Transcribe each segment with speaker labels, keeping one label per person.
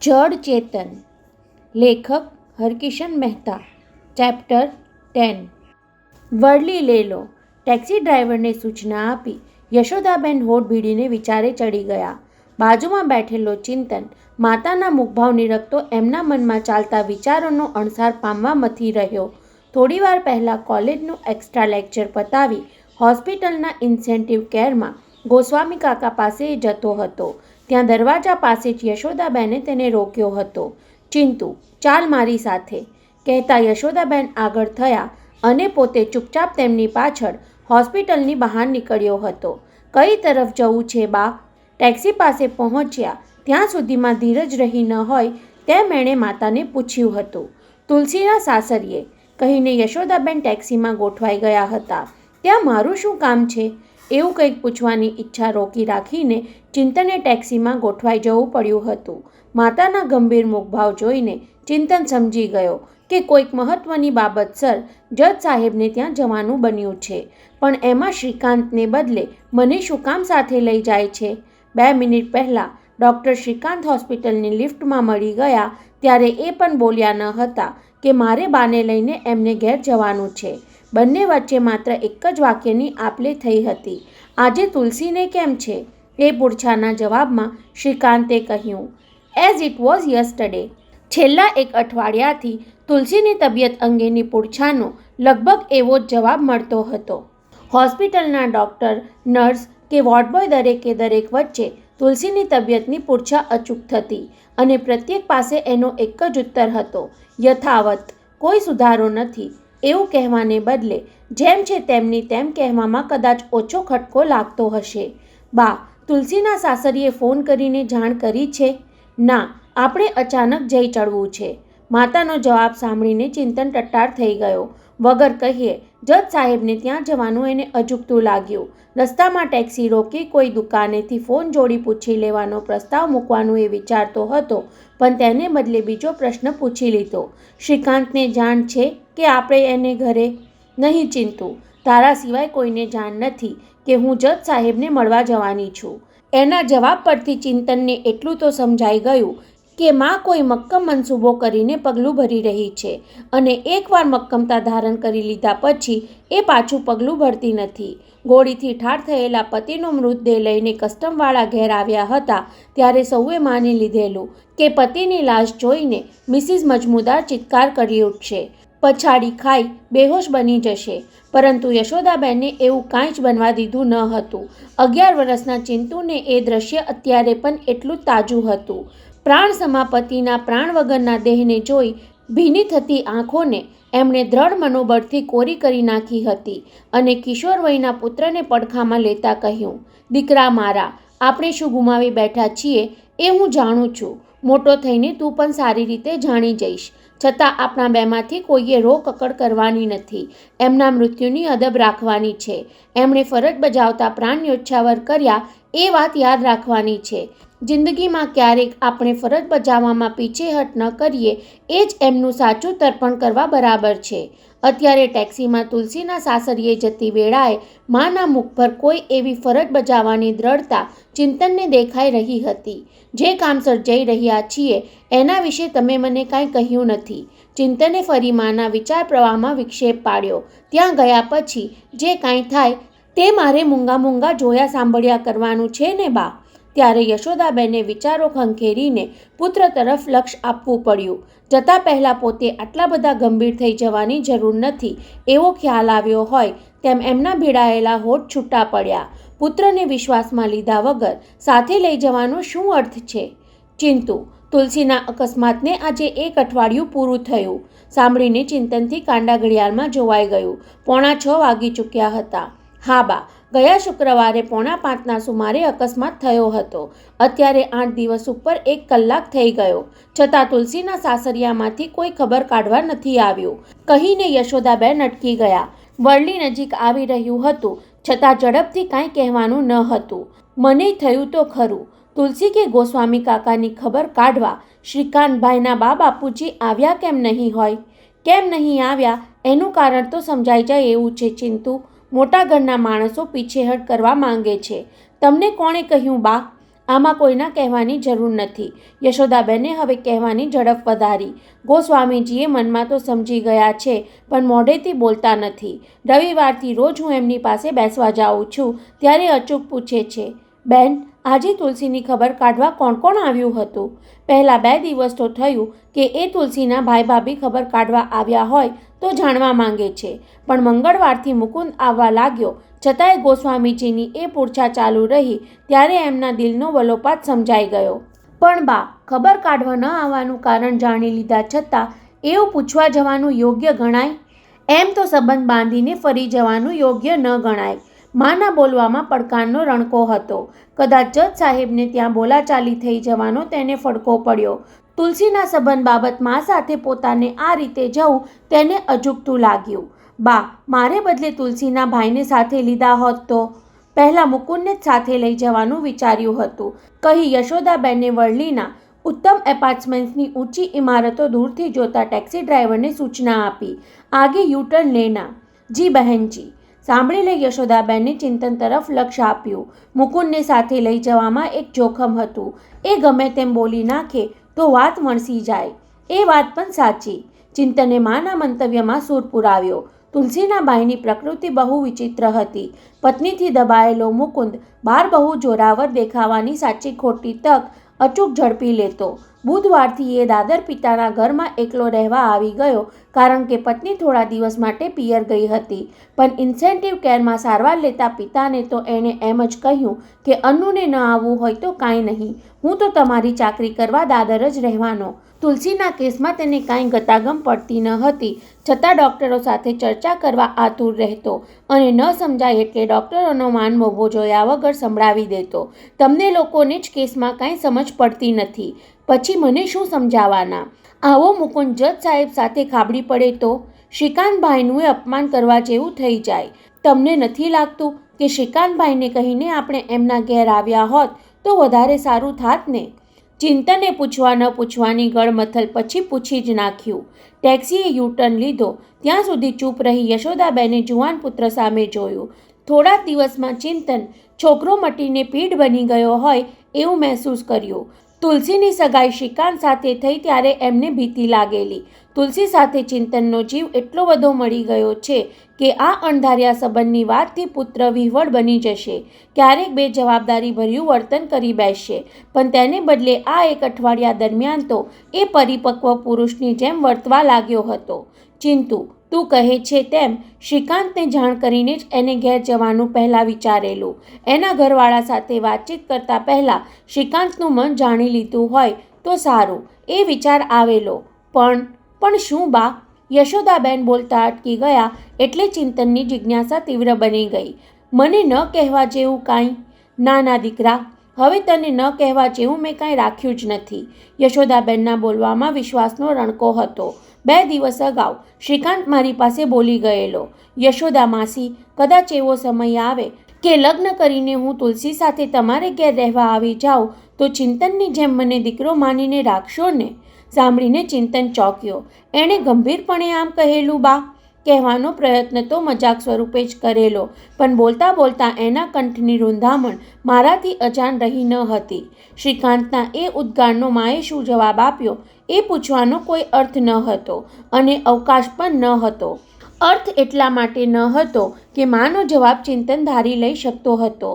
Speaker 1: જડ ચેતન. લેખક Harkishan Mehta. Chapter 10. Worli લેલો. Taxi ડ્રાઈવરને સૂચના આપી યશોદાબેન હોઠ ભીડીને વિચારે ચડી ગયા. બાજુમાં બેઠેલો ચિંતન માતાના મુખભાવ નિરખતો એમના મનમાં ચાલતા વિચારોનો અણસાર પામવા મથી રહ્યો. થોડીવાર પહેલાં કોલેજનું એક્સ્ટ્રા લેક્ચર પતાવી હોસ્પિટલના ઇન્સેન્ટિવ કેરમાં ગોસ્વામી કાકા પાસે જતો હતો. ત્યાં દરવાજા પાસે જ યશોદાબેને તેને રોક્યો હતો. ચિંતુ, ચાલ મારી સાથે, કહેતા યશોદાબેન આગળ થયા અને પોતે ચૂપચાપ તેમની પાછળ હોસ્પિટલની બહાર નીકળ્યો હતો. કઈ તરફ જવું છે બા? ટેક્સી પાસે પહોંચ્યા ત્યાં સુધીમાં ધીરજ રહી ન હોય તેમ એણે માતાને પૂછ્યું હતું. તુલસીના સાસરીએ, કહીને યશોદાબેન ટેક્સીમાં ગોઠવાઈ ગયા હતા. ત્યાં મારું શું કામ છે? એવું કંઈક પૂછવાની ઈચ્છા રોકી રાખીને ચિંતને ટેક્સીમાં ગોઠવાઈ જવું પડ્યું હતું. માતાના ગંભીર મુખભાવ જોઈને ચિંતન સમજી ગયો કે કોઈક મહત્વની બાબતસર જજ સાહેબને ત્યાં જવાનું બન્યું છે. પણ એમાં શ્રીકાંતને બદલે મને શું કામ સાથે લઈ જાય છે? 2 મિનિટ પહેલાં ડૉક્ટર શ્રીકાંત હોસ્પિટલની લિફ્ટમાં મળી ગયા ત્યારે એ પણ બોલ્યા ન હતા કે મારે બાને લઈને એમને ઘેર જવાનું છે. બંને વચ્ચે માત્ર એક જ વાક્યની આપ-લે થઈ હતી. આજે તુલસીને કેમ છે? એ પૂછાના જવાબમાં શ્રીકાંતે કહ્યું, એઝ ઇટ વોઝ યસ્ટરડે. છેલ્લા 1 અઠવાડિયાથી તુલસીની તબિયત અંગેની પૂછાનો લગભગ એવો જ જવાબ મળતો હતો. હોસ્પિટલના ડૉક્ટર, નર્સ કે વોર્ડબોય દરેક વચ્ચે તુલસીની તબિયતની પૂછા અચૂક થતી અને પ્રત્યેક પાસે એનો એક જ ઉત્તર હતો, યથાવત, કોઈ સુધારો નથી. એવું કહેવાને બદલે જેમ છે તેમની તેમ કહેવામાં કદાચ ઓછો ખટકો લાગતો હશે. બા, તુલસીના સાસરીએ ફોન કરીને જાણ કરી છે? ના, આપણે અચાનક જઈ ચડવું છે. માતાનો જવાબ સાંભળીને ચિંતન ટટ્ટાર થઈ ગયો. વગર કહીએ જજ સાહેબને ત્યાં જવાનું એને અજુગતું લાગ્યું. રસ્તામાં ટેક્સી રોકી કોઈ દુકાનેથી ફોન જોડી પૂછી લેવાનો પ્રસ્તાવ મૂકવાનું એ વિચારતો હતો, પણ તેને બદલે બીજો પ્રશ્ન પૂછી લીધો, શ્રીકાંતને જાણ છે કે આપણે એને ઘરે? નહીં ચિંતુ, તારા સિવાય કોઈને જાણ નથી કે હું જજ સાહેબને મળવા જવાની છું. એના જવાબ પરથી ચિંતનને એટલું તો સમજાઈ ગયું કે માં કોઈ મક્કમ મનસૂબો કરીને પગલું ભરી રહી છે અને એકવાર મક્કમતા ધારણ કરી લીધા પછી એ પાછું પગલું ભરતી નથી. ગોળીથી ઠાર થયેલા પતિનો મૃતદેહ લઈને કસ્ટમવાળા ઘેર આવ્યા હતા ત્યારે સૌએ માની લીધેલું કે પતિની લાશ જોઈને મિસિસ મજમુદાર ચિત્કાર કરી ઉઠશે, પછાડી ખાઈ બેહોશ બની જશે. પરંતુ યશોદાબેને એવું કાંઈ જ બનવા દીધું ન હતું. 11 વર્ષના ચિંતુને એ દ્રશ્ય અત્યારે પણ એટલું જ તાજું હતું. પ્રાણ સમાપતિના પ્રાણ વગરના દેહને જોઈ ભીની થતી આંખોને એમણે દ્રઢ મનોબળથી કોરી કરી નાખી હતી અને કિશોર વયના પુત્રને પડખામાં લેતા કહ્યું, દીકરા મારા, આપણે શું ગુમાવી બેઠા છીએ એ હું જાણું છું. મોટો થઈને તું પણ સારી રીતે જાણી જઈશ. છતાં આપણા બેમાંથી કોઈએ રોકકડ કરવાની નથી. એમના મૃત્યુની અદબ રાખવાની છે. એમણે ફરજ બજાવતા પ્રાણ ન્યોછાવર કર્યા એ વાત યાદ રાખવાની છે. જિંદગીમાં ક્યારેક આપણે ફરજ બજાવવામાં પીછેહટ ન કરીએ એ જ એમનું સાચું તર્પણ કરવા બરાબર છે. અત્યારે ટેક્સીમાં તુલસીના સાસરીએ જતી વેળાએ માના મુખ પર કોઈ એવી ફરજ બજાવવાની દ્રઢતા ચિંતનને દેખાઈ રહી હતી. જે કામસર જઈ રહ્યા છીએ એના વિશે તમે મને કાંઈ કહ્યું નથી. ચિંતને ફરી માના વિચાર પ્રવાહમાં વિક્ષેપ પાડ્યો. ત્યાં ગયા પછી જે કાંઈ થાય તે મારે મૂંગા જોયા સાંભળ્યા કરવાનું છે ને બા? ત્યારે યશોદાબેને વિચારો ખંખેરીને પુત્ર તરફ લક્ષ આપવું પડ્યું. જતાં પહેલાં પોતે આટલા બધા ગંભીર થઈ જવાની જરૂર નથી એવો ખ્યાલ આવ્યો હોય તેમ એમના ભીડાયેલા હોઠ છૂટા પડ્યા. પુત્રને વિશ્વાસમાં લીધા વગર સાથે લઈ જવાનો શું અર્થ છે? ચિંતુ, તુલસીના અકસ્માતને આજે 1 અઠવાડિયું પૂરું થયું. સાંભળીને ચિંતનથી કાંડા ઘડિયાળમાં જોવાઈ ગયું. 4:45 વાગી ચૂક્યા હતા. હા બા, ગયા શુક્રવારે 4:45ના સુમારે અકસ્માત થયો હતો. અત્યારે 8 દિવસ ઉપર 1 કલાક થઈ ગયો. છતાં તુલસીના સાસરિયામાંથી કોઈ ખબર કાઢવા નથી આવ્યું, કહીને યશોદાબેન અટકી ગયા. વરલી નજીક આવી રહ્યું હતું છતાં ઝડપથી કાંઈ કહેવાનું ન હતું. મને થયું તો ખરું, તુલસી કે ગોસ્વામી કાકાની ખબર કાઢવા શ્રીકાંતભાઈના બા બાપુજી આવ્યા કેમ નહીં હોય? કેમ નહીં આવ્યા એનું કારણ તો સમજાઈ જાય એવું છે ચિંતુ. મોટા ઘરના માણસો પીછેહટ કરવા માંગે છે. તમને કોણે કહ્યું બા? આમાં કોઈના કહેવાની જરૂર નથી. યશોદાબેને હવે કહેવાની ઝડપ વધારી. ગોસ્વામીજીએ મનમાં તો સમજી ગયા છે, પણ મોઢેથી બોલતા નથી. રવિવારથી રોજ હું એમની પાસે બેસવા જાઉં છું ત્યારે અચૂક પૂછે છે, બેન, આજે તુલસીની ખબર કાઢવા કોણ કોણ આવ્યું હતું? પહેલાં 2 દિવસ તો થયું કે એ તુલસીના ભાઈ ભાભી ખબર કાઢવા આવ્યા હોય તો જાણવા માંગે છે, પણ મંગળવારથી મુકુંદ આવવા લાગ્યો છતાંય ગોસ્વામીજીની એ પૂરછા ચાલુ રહી ત્યારે એમના દિલનો વલોપાત સમજાઈ ગયો. પણ બા, ખબર કાઢવા ન આવવાનું કારણ જાણી લીધા છતાં એવું પૂછવા જવાનું યોગ્ય ગણાય? એમ તો સંબંધ બાંધીને ફરી જવાનું યોગ્ય ન ગણાય. માના બોલવામાં પડકારનો રણકો હતો. કદાચ જજ સાહેબને ત્યાં બોલાચાલી થઈ જવાનો તેને ફડકો પડ્યો. તુલસીના સંબંધ બાબત મા સાથે પોતાને આ રીતે જવું તેને અજુગતું લાગ્યું. બા, મારે બદલે તુલસીના ભાઈને સાથે લીધા હોત તો? પહેલાં મુકુંદને જ સાથે લઈ જવાનું વિચાર્યું હતું, કહી યશોદાબેને વરલીના ઉત્તમ એપાર્ટમેન્ટ્સની ઊંચી ઇમારતો દૂરથી જોતા ટેક્સી ડ્રાઈવરને સૂચના આપી, આગે યુ ટર્ન લેના. જી બહેનજી. સાંભળી લઈ યશોદાબેને ચિંતન તરફ લક્ષ્ય આપ્યું. મુકુંદને સાથે લઈ જવામાં એક જોખમ હતું. એ ગમે તેમ બોલી નાખે તો વાત વણસી જાય. એ વાત પણ સાચી. ચિંતને માના મંતવ્યમાં સૂર પુરાવ્યો. તુલસીના ભાઈની પ્રકૃતિ બહુ વિચિત્ર હતી. પત્નીથી દબાયેલો મુકુંદ બહાર બહુ જોરાવર દેખાવાની સાચી ખોટી તક અચૂક ઝડપી લેતો. બુધવારથી એ દાદર પિતાના ઘરમાં એકલો રહેવા આવી ગયો, કારણ કે પત્ની થોડા દિવસ માટે પિયર ગઈ હતી. પણ ઇન્સેન્ટિવ કેરમાં સારવાર લેતા પિતાને તો એણે એમ જ કહ્યું કે અન્નુને ન આવવું હોય તો કાંઈ નહીં, હું તો તમારી ચાકરી કરવા દાદર જ રહેવાનો. તુલસીના કેસમાં તેને કાંઈ ગતાગમ પડતી ન હતી, છતાં ડૉક્ટરો સાથે ચર્ચા કરવા આતુર રહેતો અને ન સમજાય એટલે ડૉક્ટરોનો માન મોભો જોયા વગર સંભળાવી દેતો. તમને લોકોને જ કેસમાં કાંઈ સમજ પડતી નથી, પછી મને શું સમજાવવાના? આવો મુકુંદ જજ સાહેબ સાથે ખાબડી પડે તો? શ્રીકાંતભાઈનું એ અપમાન કરવા જેવું થઈ જાય. તમને નથી લાગતું કે શ્રીકાંતભાઈને કહીને આપણે એમના ઘેર આવ્યા હોત તો વધારે સારું થાત ને? ચિંતને પૂછવા ન પૂછવાની ગળમથલ પછી પૂછી જ નાખ્યું. ટેક્સીએ યુટર્ન લીધો. ત્યાં સુધી ચૂપ રહી યશોદાબેને જુવાન પુત્ર સામે જોયું. થોડા દિવસમાં ચિંતન છોકરો મટીને પીઢ બની ગયો હોય એવું મહેસૂસ કર્યું. તુલસીની સગાઈ શ્રીકાંત સાથે થઈ ત્યારે એમને ભીતિ લાગેલી. તુલસી સાથે ચિંતનનો જીવ એટલો બધો મળી ગયો છે કે આ અણધાર્યા સંબંધની વાતથી પુત્ર વિહવળ બની જશે. ક્યારેક બેજવાબદારી ભર્યું વર્તન કરી બેસશે, પણ તેને બદલે આ એક અઠવાડિયા દરમિયાન તો એ પરિપક્વ પુરુષની જેમ વર્તવા લાગ્યો હતો. ચિંતુ, તું કહે છે તેમ શ્રીકાંતને જાણ કરીને જ એને ઘેર જવાનું પહેલાં વિચારેલું. એના ઘરવાળા સાથે વાતચીત કરતાં પહેલાં શ્રીકાંતનું મન જાણી લીધું હોય તો સારું, એ વિચાર આવેલો. પણ શું બા? યશોદાબેન બોલતા અટકી ગયા એટલે ચિંતનની જિજ્ઞાસા તીવ્ર બની ગઈ. મને ન કહેવા જેવું કાંઈ? ના દીકરા, હવે તને ન કહેવા જેવું મેં કાંઈ રાખ્યું જ નથી. યશોદાબેનના બોલવામાં વિશ્વાસનો રણકો હતો. 2 દિવસ અગાઉ શ્રીકાંત મારી પાસે બોલી ગયેલો, યશોદા માસી, કદાચ એવો સમય આવે કે લગ્ન કરીને હું તુલસી સાથે તમારે ઘેર રહેવા આવી જાઉં તો ચિંતનની જેમ મને દીકરો માનીને રાખશો ને? સાંભળીને ચિંતન ચોંક્યો. એણે ગંભીરપણે આમ કહેલું બા? કહેવાનો પ્રયત્ન તો મજાક સ્વરૂપે જ કરેલો, પણ બોલતા બોલતા એના કંઠની રૂંધામણ મારાથી અજાણ રહી ન હતી. શ્રીકાંતના એ ઉદ્ગારનો માએ શું જવાબ આપ્યો એ પૂછવાનો કોઈ અર્થ ન હતો અને અવકાશ પણ ન હતો. અર્થ એટલા માટે ન હતો કે માનો જવાબ ચિંતન ધારી લઈ શકતો હતો.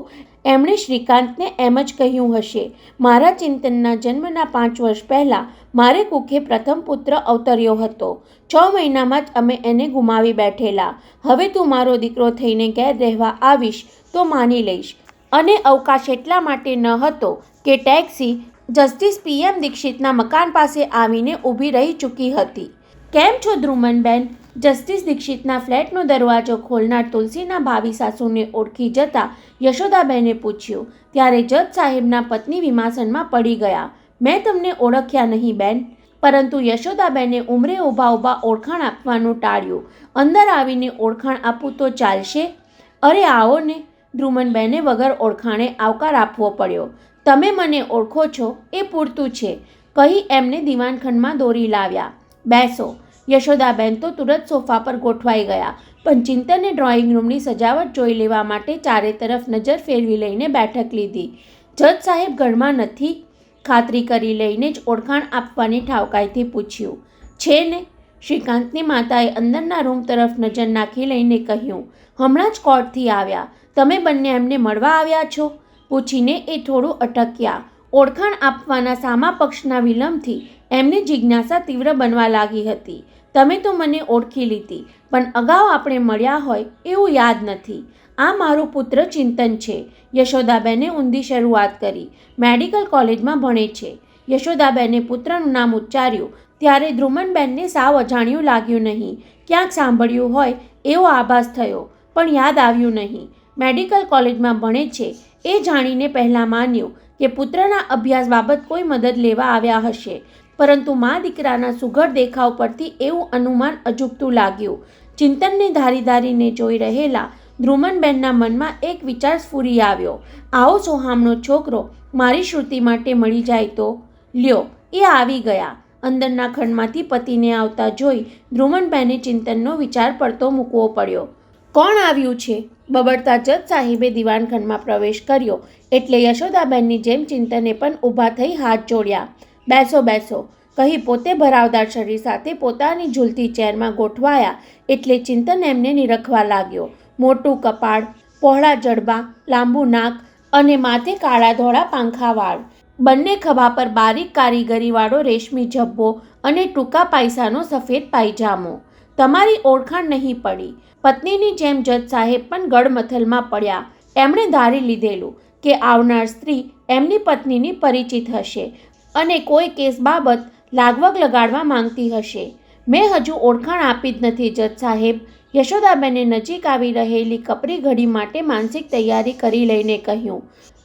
Speaker 1: એમણે શ્રીકાંતને એમ જ કહ્યું હશે, મારા ચિંતનના જન્મના 5 વર્ષ પહેલાં મારે કુખે પ્રથમ પુત્ર અવતર્યો હતો. 6 મહિનામાં જ અમે એને ગુમાવી બેઠેલા. હવે તું મારો દીકરો થઈને ઘેર રહેવા આવીશ તો માની લઈશ. અને અવકાશ એટલા માટે ન હતો કે ટેક્સી જસ્ટિસ PM દીક્ષિતના મકાન પાસે આવીને ઊભી રહી ચૂકી હતી. કેમ છો ધ્રુમનબેન? જસ્ટિસ દીક્ષિતના ફ્લેટનો દરવાજો ખોલનાર તુલસીના ભાવિ સાસુને ઓળખી જતા યશોદાબેને પૂછ્યું. ત્યારે જજ સાહેબના પત્ની વિમાસનમાં પડી ગયા. મેં તમને ઓળખ્યા નહીં બેન. પરંતુ યશોદાબેને ઉંમરે ઊભા ઓળખાણ આપવાનું ટાળ્યું. અંદર આવીને ઓળખાણ આપું તો ચાલશે? અરે આવો ને. ધ્રુમનબેને વગર ઓળખાણે આવકાર આપવો પડ્યો. તમે મને ઓળખો છો એ પૂરતું છે, કહી એમને દિવાનખંડમાં દોરી લાવ્યા. બેસો. યશોદાબેન તો તુરત સોફા પર ગોઠવાઈ ગયા, પણ ચિંતને ડ્રોઈંગ રૂમની સજાવટ જોઈ લેવા માટે ચારે તરફ નજર ફેરવી લઈને બેઠક લીધી. જજ સાહેબ ઘરમાં નથી? ખાતરી કરી લઈને જ ઓળખાણ આપવાની ઠાવકાઈથી પૂછ્યું. છે ને? શ્રીકાંતની માતાએ અંદરના રૂમ તરફ નજર નાખી લઈને કહ્યું. હમણાં જ કોર્ટથી આવ્યા. તમે બંને એમને મળવા આવ્યા છો? પૂછીને એ થોડું અટક્યા. ઓળખાણ આપવાના સામા પક્ષના વિલંબથી એમની જિજ્ઞાસા તીવ્ર બનવા લાગી હતી. તમે તો મને ઓળખી લીધી, પણ અગાઉ આપણે મળ્યા હોય એવું યાદ નથી. આ મારું પુત્ર ચિંતન છે. યશોદાબેને ઊંધી શરૂઆત કરી. મેડિકલ કોલેજમાં ભણે છે. યશોદાબેને પુત્રનું નામ ઉચ્ચાર્યું ત્યારે ધ્રુમનબેનને સાવ અજાણ્યું લાગ્યું નહીં. ક્યાંક સાંભળ્યું હોય એવો આભાસ થયો, પણ યાદ આવ્યું નહીં. મેડિકલ કોલેજમાં ભણે છે એ જાણીને પહેલાં માન્યું કે પુત્રના અભ્યાસ બાબત કોઈ મદદ લેવા આવ્યા હશે, પરંતુ મા દીકરાના સુઘડ દેખાવ પરથી એવું અનુમાન અજુગતું લાગ્યું. ચિંતનને ધારીને જોઈ રહેલા ધ્રુમનબેનના મનમાં એક વિચાર સ્ફુરી આવ્યો. આવો સોહામણો છોકરો મારી શ્રુતિ માટે મળી જાય તો? લ્યો, એ આવી ગયા. અંદરના ખંડમાંથી પતિને આવતા જોઈ ધ્રુમનબેને ચિંતનનો વિચાર પડતો મૂકવો પડ્યો. કોણ આવ્યું છે? બબડતા જજ સાહેબે દિવાનખંડમાં પ્રવેશ કર્યો એટલે યશોદાબેનની જેમ ચિંતને પણ ઊભા થઈ હાથ જોડ્યા. બેસો બેસો કહી પોતે ભરાવદાર શરીર સાથે પોતાની ઝૂલતી ચેરમાં ગોઠવાયા એટલે ચિંતન એમને નિરખવા લાગ્યો. મોટું કપાળ, પહોળા જડબા, લાંબુ નાક અને માથે કાળા ધોળા પાંખા વાળ. બંને ખભા પર બારીક કારીગરીવાળો રેશમી ઝભ્ભો અને ટૂંકા પાયસાનો સફેદ પાયજામો. તમારી ઓળખાણ નહીં પડી. પત્નીની જેમ જજ સાહેબ પણ ગડમથલમાં પડ્યા. એમણે ધારી લીધેલું કે આવનાર સ્ત્રી એમની પત્નીની પરિચિત હશે અને કોઈ કેસ બાબત લાગવગ લગાડવા માંગતી હશે. મેં હજુ ઓળખાણ આપી જ નથી જજ સાહેબ. યશોદાબેને નજીક આવી રહેલી કપરી ઘડી માટે માનસિક તૈયારી કરી લઈને કહ્યું.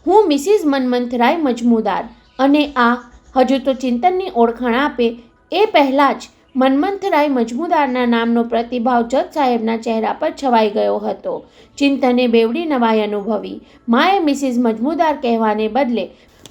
Speaker 1: હું મિસિસ મન્મથરાય મજમુદાર. અને આ હજુ તો ચિંતનની ઓળખાણ આપે એ પહેલાં જ મન્મથરાય મજમુદારના નામનો પ્રતિભાવ જજ સાહેબના ચહેરા પર છવાઈ ગયો હતો. ચિંતને બેવડી નવાઈ અનુભવી. માએ મિસિસ મજમુદાર કહેવાને બદલે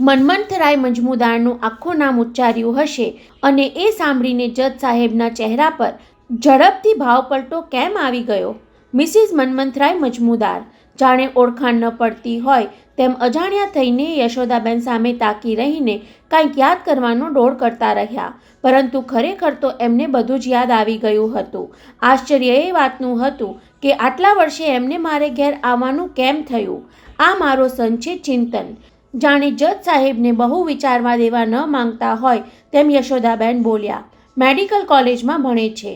Speaker 1: મન્મથરાય મજમુદારનું આખું નામ ઉચ્ચાર્યું હશે અને એ સાંભળીને જજ સાહેબના ચહેરા પર ઝડપથી ભાવપલટો કેમ આવી ગયો? મિસિસ મન્મથરાય મજમુદાર. જાણે ઓળખાણ ન પડતી હોય તેમ અજાણ્યા થઈને યશોદાબેન સામે તાકી રહીને કાંઈક યાદ કરવાનો ડોળ કરતા રહ્યા, પરંતુ ખરેખર તો એમને બધું જ યાદ આવી ગયું હતું. આશ્ચર્ય એ વાતનું હતું કે આટલા વર્ષે એમને મારે ઘેર આવવાનું કેમ થયું. આ મારો સન છે ચિંતન. જાણે જજ સાહેબને બહુ વિચારવા દેવા ન માંગતા હોય તેમ યશોદાબેન બોલ્યા. મેડિકલ કોલેજમાં ભણે છે.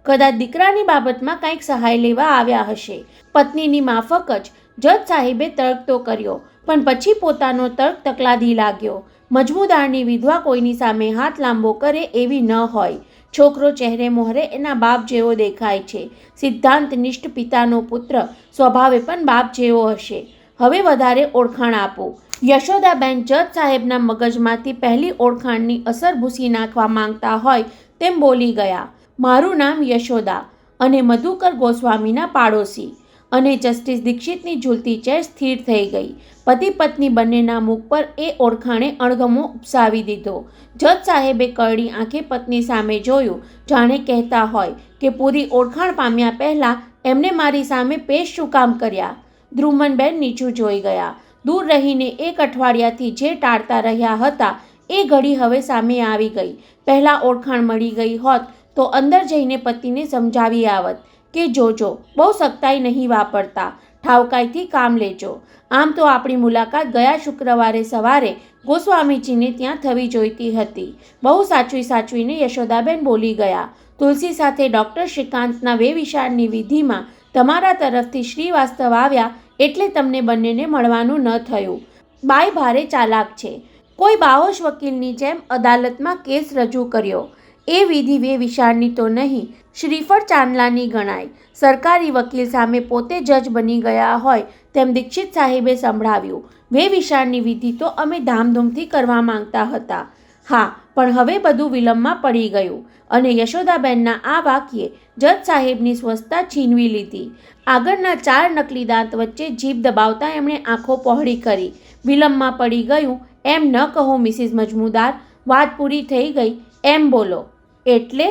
Speaker 1: કદાચ દીકરાની બાબતમાં કંઈક સહાય લેવા આવ્યા હશે. પત્નીની માફક જ જજ સાહેબે તર્ક તો કર્યો, પણ પછી પોતાનો તર્ક તકલાદી લાગ્યો. મજમુદારની વિધવા કોઈની સામે હાથ લાંબો કરે એવી ન હોય. છોકરો ચહેરે મોહરે એના બાપ જેવો દેખાય છે. સિદ્ધાંતનિષ્ઠ પિતાનો પુત્ર સ્વભાવે પણ બાપ જેવો હશે. હવે વધારે ઓળખાણ આપો. યશોદાબેન જજ સાહેબના મગજમાંથી પહેલી ઓળખાણની અસર ભૂસી નાખવા માંગતા હોય તેમ બોલી ગયા. મારું નામ યશોદા અને મધુકર ગોસ્વામીના પાડોશી. અને જસ્ટિસ દીક્ષિતની ઝૂલતી ચેર સ્થિર થઈ ગઈ. પતિ પત્ની બંનેના મુખ પર એ ઓળખાણે અણગમો ઉપસાવી દીધો. જજ સાહેબે કરડી આંખે પત્ની સામે જોયું, જાણે કહેતા હોય કે પૂરી ઓળખાણ પામ્યા પહેલાં એમને મારી સામે પેશ શું કામ કર્યા. ધ્રુમનબેન નીચું જોઈ ગયા. દૂર રહીને એક અઠવાડિયાથી જે ટાળતા રહ્યા હતા એ ઘડી હવે સામે આવી ગઈ. પહેલાં ઓળખાણ મળી ગઈ હોત તો અંદર જઈને પતિને સમજાવી આવત કે જોજો, બહુ સખ્તાઈ નહીં વાપરતા, ઠાવકાઈથી કામ લેજો. આમ તો આપણી મુલાકાત ગયા શુક્રવારે સવારે ગોસ્વામીજીને ત્યાં થવી જોઈતી હતી. બહુ સાચવીને યશોદાબેન બોલી ગયા. તુલસી સાથે ડૉક્ટર શ્રીકાંતના વેવિશાળની વિધિમાં તમારા તરફથી શ્રીવાસ્તવ આવ્યા એટલે તમને બંનેને મળવાનું ન થયું. બાઈ ભારે ચાલાક છે. કોઈ બાહોશ વકીલની જેમ અદાલતમાં કેસ રજૂ કર્યો. એ વિધિ વેવિશાળની તો નહીં, શ્રીફળ ચાંદલાની ગણાય. સરકારી વકીલ સામે પોતે જજ બની ગયા હોય તેમ દીક્ષિત સાહેબે સંભળાવ્યું. વેવિશાળની વિધિ તો અમે ધામધૂમથી કરવા માંગતા હતા. હા, પણ હવે બધું વિલંબમાં પડી ગયું. અને યશોદાબેનના આ વાક્યે જજ સાહેબની સ્વસ્થતા છીનવી લીધી. આગળના 4 નકલી દાંત વચ્ચે જીભ દબાવતા એમણે આંખો પહોળી કરી. વિલંબમાં પડી ગયું એમ ન કહો મિસિસ મજમુદાર, વાત પૂરી થઈ ગઈ એમ બોલો. એટલે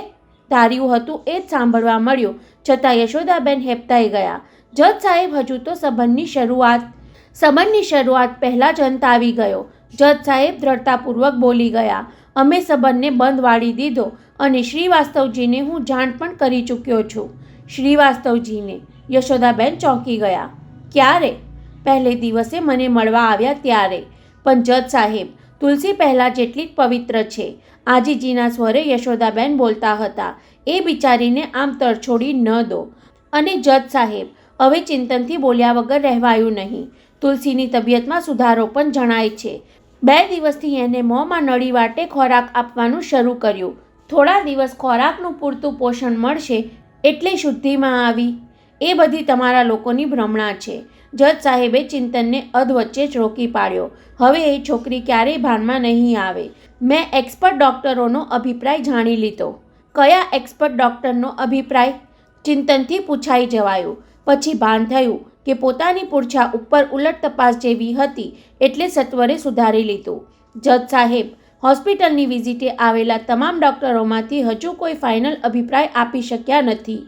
Speaker 1: ધાર્યું હતું એ જ સાંભળવા મળ્યું, છતાં યશોદાબેન હેપતાઈ ગયા. જજ સાહેબ હજુ તો સંબંધની શરૂઆત. સંબંધની શરૂઆત પહેલાં જ અંત આવી ગયો. જજ સાહેબ દ્રઢતાપૂર્વક બોલી ગયા. અમે સંબંધને બંધ વાળી દીધો અને શ્રીવાસ્તવજીને હું જાણ પણ કરી ચૂક્યો છું. શ્રીવાસ્તવજીને? યશોદાબેન ચોંકી ગયા. ક્યારે? પહેલે દિવસે મને મળવા આવ્યા ત્યારે. પણ જજ સાહેબ, તુલસી પહેલાં જેટલી જ પવિત્ર છે. આજીજીના સ્વરે યશોદાબેન બોલતા હતા. એ બિચારીને આમ તરછોડી ન દો. અને જજ સાહેબ, હવે ચિંતનથી બોલ્યા વગર રહેવાયું નહીં. તુલસીની તબિયતમાં સુધારો પણ જણાય છે. 2 દિવસથી એને મોંમાં નળી વાટે ખોરાક આપવાનું શરૂ કર્યું. થોડા દિવસ ખોરાકનું પૂરતું પોષણ મળશે એટલે શુદ્ધિમાં આવી. એ બધી તમારા લોકોની ભ્રમણા છે. જજ સાહેબે ચિંતનને અધવચ્ચે જ રોકી પાડ્યો. હવે એ છોકરી ક્યારેય ભાનમાં નહીં આવે. મેં એક્સપર્ટ ડૉક્ટરોનો અભિપ્રાય જાણી લીધો. કયા એક્સપર્ટ ડૉક્ટરનો અભિપ્રાય? ચિંતનથી પૂછાઈ જવાયું. પછી ભાન થયું કે પોતાની પૂરછા ઉપર ઉલટ તપાસ જેવી હતી એટલે સત્વરે સુધારી લીધું. જજ સાહેબ, હોસ્પિટલની વિઝિટે આવેલા તમામ ડૉક્ટરોમાંથી હજુ કોઈ ફાઇનલ અભિપ્રાય આપી શક્યા નથી.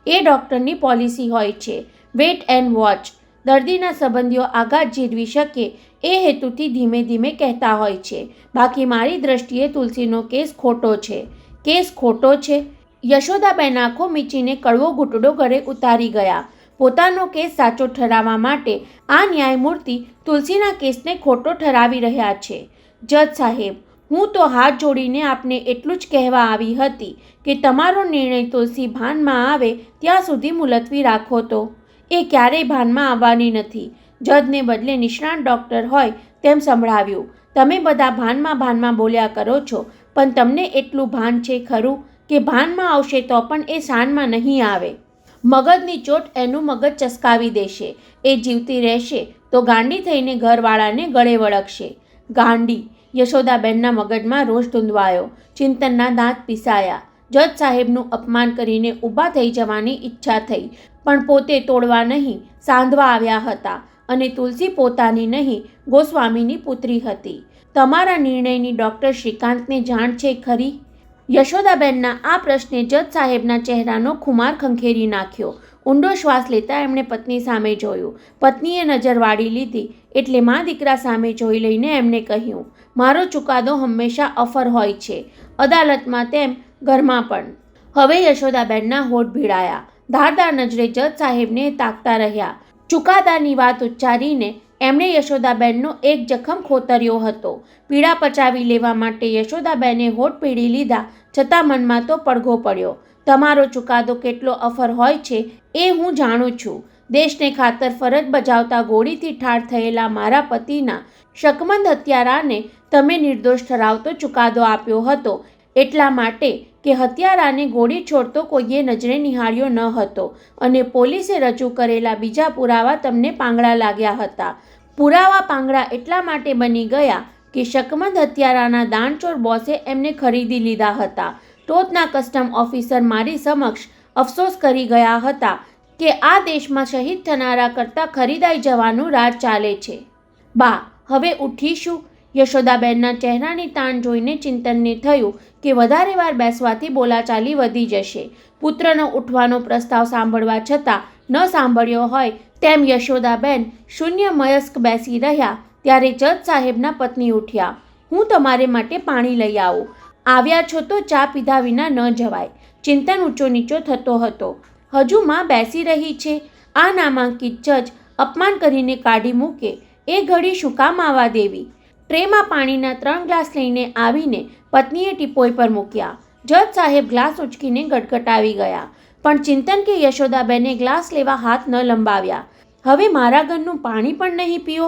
Speaker 1: એ ડૉક્ટરની પોલિસી હોય છે, વેઇટ એન્ડ વોચ. દર્દીના સંબંધીઓ આઘાત ઝીલવી શકે એ હેતુથી ધીમે ધીમે કહેતા હોય છે. બાકી મારી દ્રષ્ટિએ તુલસીનો કેસ ખોટો છે. કેસ ખોટો છે? યશોદાબેન આંખો મીચીને કડવો ઘૂંટડો ગળે ઉતારી ગયા. પોતાનો કેસ સાચો ઠરાવવા માટે આ ન્યાયમૂર્તિ તુલસીના કેસને ખોટો ઠરાવી રહ્યા છે. જજ સાહેબ, હું તો હાથ જોડીને આપને એટલું જ કહેવા આવી હતી કે તમારો નિર્ણય તુલસી ભાનમાં આવે ત્યાં સુધી મુલતવી રાખો તો. એ ક્યારેય ભાનમાં આવવાની નથી. જજને બદલે નિષ્ણાત ડૉક્ટર હોય તેમ સંભળાવ્યું. તમે બધા ભાનમાં બોલ્યા કરો છો, પણ તમને એટલું ભાન છે ખરું કે ભાનમાં આવશે તો પણ એ શાનમાં નહીં આવે. મગજની ચોટ એનું મગજ ચસકાવી દેશે. એ જીવતી રહેશે તો ગાંડી થઈને ઘરવાળાને ગળે વળગશે. ગાંડી? યશોદાબેનના મગજમાં રોષ ધૂંધવાયો. ચિંતનના દાંત પીસાયા. જજ સાહેબનું અપમાન કરીને ઊભા થઈ જવાની ઈચ્છા થઈ, પણ પોતે તોડવા નહીં સાંધવા આવ્યા હતા. અને તુલસી પોતાની નહીં, ગોસ્વામીની પુત્રી હતી. તમારા નિર્ણયની ડૉક્ટર શ્રીકાંતને જાણ છે ખરી? યશોદાબેનના આ પ્રશ્ને જજ સાહેબના ચહેરાનો ખુમાર ખંખેરી નાખ્યો. ઊંડો શ્વાસ લેતા એમણે પત્ની સામે જોયું. પત્નીએ નજર વાળી લીધી એટલે મા દીકરા સામે જોઈ લઈને એમણે કહ્યું, મારો ચુકાદો હંમેશા અફર હોય છે, અદાલતમાં તેમ ઘરમાં પણ. હવે યશોદાબેનના હોઠ ભીડાયા. ધારદાર નજરે જજ સાહેબને તાકતા રહ્યા. ચુકાદાની વાત ઉચ્ચારીને એમણે યશોદાબેનનો એક જખમ ખોતર્યો હતો. પીડા પચાવી લેવા માટે યશોદાબેને હોઠ પીડી લીધા, છતાં મનમાં તો પડઘો પડ્યો. તમારો ચુકાદો કેટલો અફર હોય છે એ હું જાણું છું. દેશને ખાતર ફરજ બજાવતા ગોળીથી ઠાર થયેલા મારા પતિના શકમંદ હત્યારાને તમે નિર્દોષ ઠરાવતો ચુકાદો આપ્યો હતો એટલા માટે કે હત્યારાને ગોળી છોડતો કોઈએ નજરે નિહાળ્યો ન હતો અને પોલીસે રજૂ કરેલા બીજા પુરાવા તમને પાંગળા લાગ્યા હતા. પુરાવા પાંગળા એટલા માટે બની ગયા કે શકમંદ હત્યારાના દાણચોર બોસે એમને ખરીદી લીધા હતા. ટોચના કસ્ટમ ઓફિસર મારી સમક્ષ અફસોસ કરી ગયા હતા કે આ દેશમાં શહીદ થનારા કરતાં ખરીદાઈ જવાનું રાજ ચાલે છે. બા, હવે ઉઠીશું? યશોદાબેનના ચહેરાની તાણ જોઈને ચિંતનને થયું કે વધારે વાર બેસવાથી બોલાચાલી વધી જશે. પુત્રનો ઉઠવાનો પ્રસ્તાવ સાંભળવા છતાં ન સાંભળ્યો હોય તેમ યશોદાબેન શૂન્ય મયસ્ક બેસી રહ્યા ત્યારે જજ સાહેબના પત્ની ઉઠ્યા. હું તમારે માટે પાણી લઈ આવું. આવ્યા છો તો ચા પીધા વિના ન જવાય. ચિંતન ઊંચો નીચો થતો હતો. હજુ માં બેસી રહી છે. આ નામાંકિત જજ અપમાન કરીને કાઢી મૂકે એ ઘડી શું કામ આવવા દેવી? ટ્રેમાં પાણીના 3 ગ્લાસ લઈને આવીને પત્નીએ ટીપોઈ પર મૂક્યા. જજ સાહેબ ગ્લાસ ઉચકીને ગટગટાવી ગયા, પણ ચિંતન કે યશોદાબેને ગ્લાસ લેવા હાથ ન લંબાવ્યા. હવે મારા ઘરનું પાણી પણ નહીં પીઓ?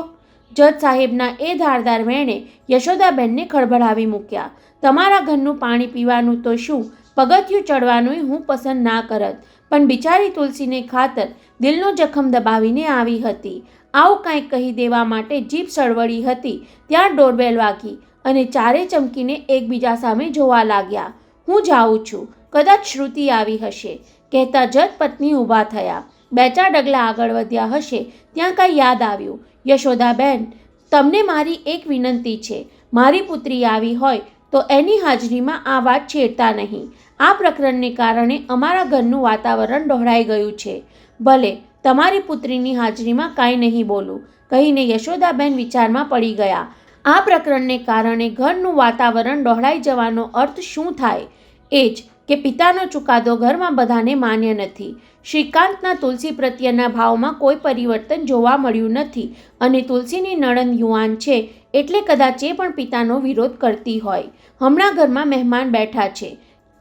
Speaker 1: જજ સાહેબના એ ધારદાર વેણે યશોદાબેનને ખળભળાવી મૂક્યા. તમારા ઘરનું પાણી પીવાનું તો શું, પગથિયું ચડવાનુંય હું પસંદ ના કરત, પણ બિચારી તુલસીને ખાતર દિલનો જખમ દબાવીને આવી હતી. આવું કાંઈક કહી દેવા માટે જીભ સળવળી હતી ત્યાં ડોરબેલ વાગી અને ચારે ચમકીને એકબીજા સામે જોવા લાગ્યા. હું જાઉં છું, કદાચ શ્રુતિ આવી હશે, કહેતા જજ પત્ની ઊભા થયા. 2-4 ડગલા આગળ વધ્યા હશે ત્યાં કાંઈ યાદ આવ્યું. યશોદાબેન, તમને મારી એક વિનંતી છે. મારી પુત્રી આવી હોય તો એની હાજરીમાં આ વાત છેડતા નહીં. આ પ્રકરણને કારણે અમારા ઘરનું વાતાવરણ ડહોળાઈ ગયું છે. ભલે તમારી પુત્રીની હાજરીમાં કાંઈ નહીં બોલું કહીને યશોદાબેન વિચારમાં પડી ગયા. આ પ્રકરણને કારણે ઘરનું વાતાવરણ ડહોળાઈ જવાનો અર્થ શું થાય? એ જ કે પિતાનો ચુકાદો ઘરમાં બધાને માન્ય નથી. શ્રીકાંતના તુલસી પ્રત્યેના ભાવમાં કોઈ પરિવર્તન જોવા મળ્યું નથી અને તુલસીની નણંદ યુવાન છે એટલે કદાચ એ પણ પિતાનો વિરોધ કરતી હોય. હમણાં ઘરમાં મહેમાન બેઠા છે.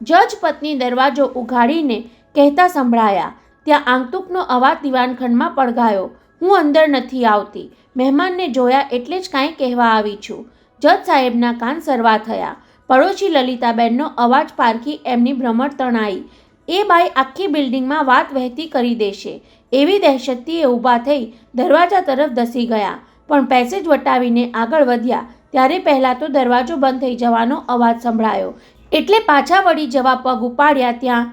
Speaker 1: જજ પત્ની દરવાજો ઉઘાડીને કહેતા સંભળાયા. ત્યાં આંગતુકનો અવાજ દિવાનખંડમાં પડઘાયો. હું અંદર નથી આવતી. મહેમાનને જોયા એટલે જ કાંઈ કહેવા આવી છું. જજ સાહેબના કાન સરવા થયા. પડોશી લલિતાબેનનો અવાજ પારખી એમની ભ્રમર તણાઈ. એ બાઈ આખી બિલ્ડિંગમાં વાત વહેતી કરી દેશે એવી દહેશતથી એ ઊભા થઈ દરવાજા તરફ ધસી ગયા. પણ પેસેજ વટાવીને આગળ વધ્યા ત્યારે પહેલાં તો દરવાજો બંધ થઈ જવાનો અવાજ સંભળાયો એટલે પાછા વળી જવા પગ ઉપાડ્યા. ત્યાં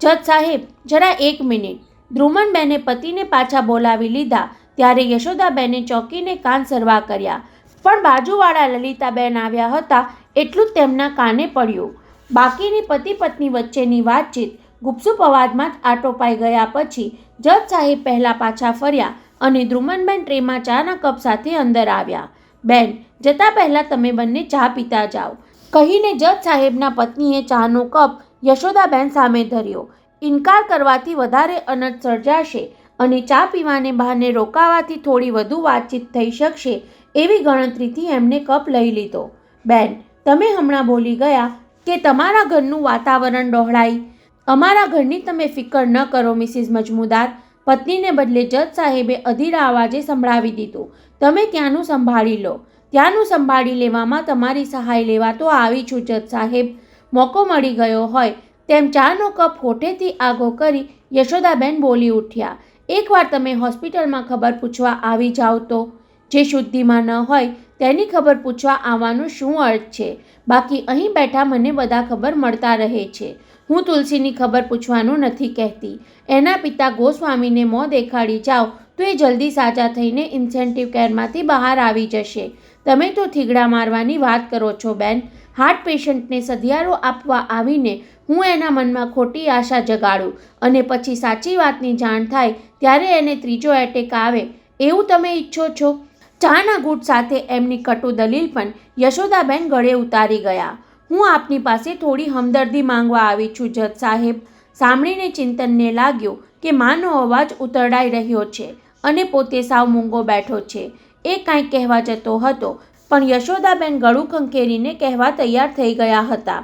Speaker 1: જજ સાહેબ જરા 1 મિનિટ. ધ્રુમનબેને પતિને પાછા બોલાવી લીધા ત્યારે યશોદાબેને ચોકીને કાન સરવા કર્યા. પણ બાજુવાળા લલિતાબેન આવ્યા હતા એટલું જ તેમના કાને પડ્યું. બાકીની પતિ પત્ની વચ્ચેની વાતચીત ગુપસુપ અવાજમાં જ આટોપાઈ ગયા પછી જજ સાહેબ પહેલાં પાછા ફર્યા અને ધ્રુમનબેન ટ્રેમાં ચાના કપ સાથે અંદર આવ્યા. બેન જતાં પહેલાં તમે બંને ચા પીતા જાઓ કહીને જજ સાહેબના પત્નીએ ચાનો કપ યશોદાબેન સામે ધર્યો. ઇનકાર કરવાથી વધારે અનર્થ સર્જાશે અને ચા પીવાને બહાને રોકાવાથી થોડી વધુ વાતચીત થઈ શકશે એવી ગણતરીથી એમને કપ લઈ લીધો. બેન તમે હમણાં બોલી ગયા કે તમારા ઘરનું વાતાવરણ ડહોળાઈ. અમારા ઘરની તમે ફિકર ન કરો મિસિસ મજમુદાર. પત્નીને બદલે જજ સાહેબે અધીરા અવાજે સંભળાવી દીધું. તમે ત્યાંનું સંભાળી લો. ત્યાંનું સંભાળી લેવામાં તમારી સહાય લેવા તો આવી છું જજ સાહેબ. મોકો મળી ગયો હોય તેમ ચાનો કપ હોઠેથી આગો કરી યશોદાબેન બોલી ઉઠ્યા. એકવાર તમે હોસ્પિટલમાં ખબર પૂછવા આવી જાઓ તો જે શુદ્ધિમાં ન હોય તેની ખબર પૂછવા આવવાનો શું અર્થ છે? બાકી અહીં બેઠા મને બધા ખબર મળતા રહે છે. હું તુલસીની ખબર પૂછવાનું નથી કહેતી. એના પિતા ગોસ્વામીને મોં દેખાડી જાઓ તો એ જલ્દી સાજા થઈને ઇન્સેન્ટિવ કેરમાંથી બહાર આવી જશે. તમે તો થીગડા મારવાની વાત કરો છો બેન. હાર્ટ પેશન્ટને સધિયારો આપવા આવીને હું એના મનમાં ખોટી આશા જગાડું અને પછી સાચી વાતની જાણ થાય ત્યારે એને ત્રીજો એટેક આવે એવું તમે ઈચ્છો છો? ચાના ઘૂંટ સાથે એમની કટુ દલીલ પણ યશોદાબેન ગળે ઉતારી ગયા. હું આપની પાસે થોડી હમદર્દી માંગવા આવી છું જજ સાહેબ. સાંભળીને ચિંતનને લાગ્યું કે માનો અવાજ ઉતરડાઈ રહ્યો છે અને પોતે સાવ મૂંગો બેઠો છે. એ કાંઈક કહેવા જતો હતો પણ યશોદાબેન ગળું ખંખેરીને કહેવા તૈયાર થઈ ગયા હતા.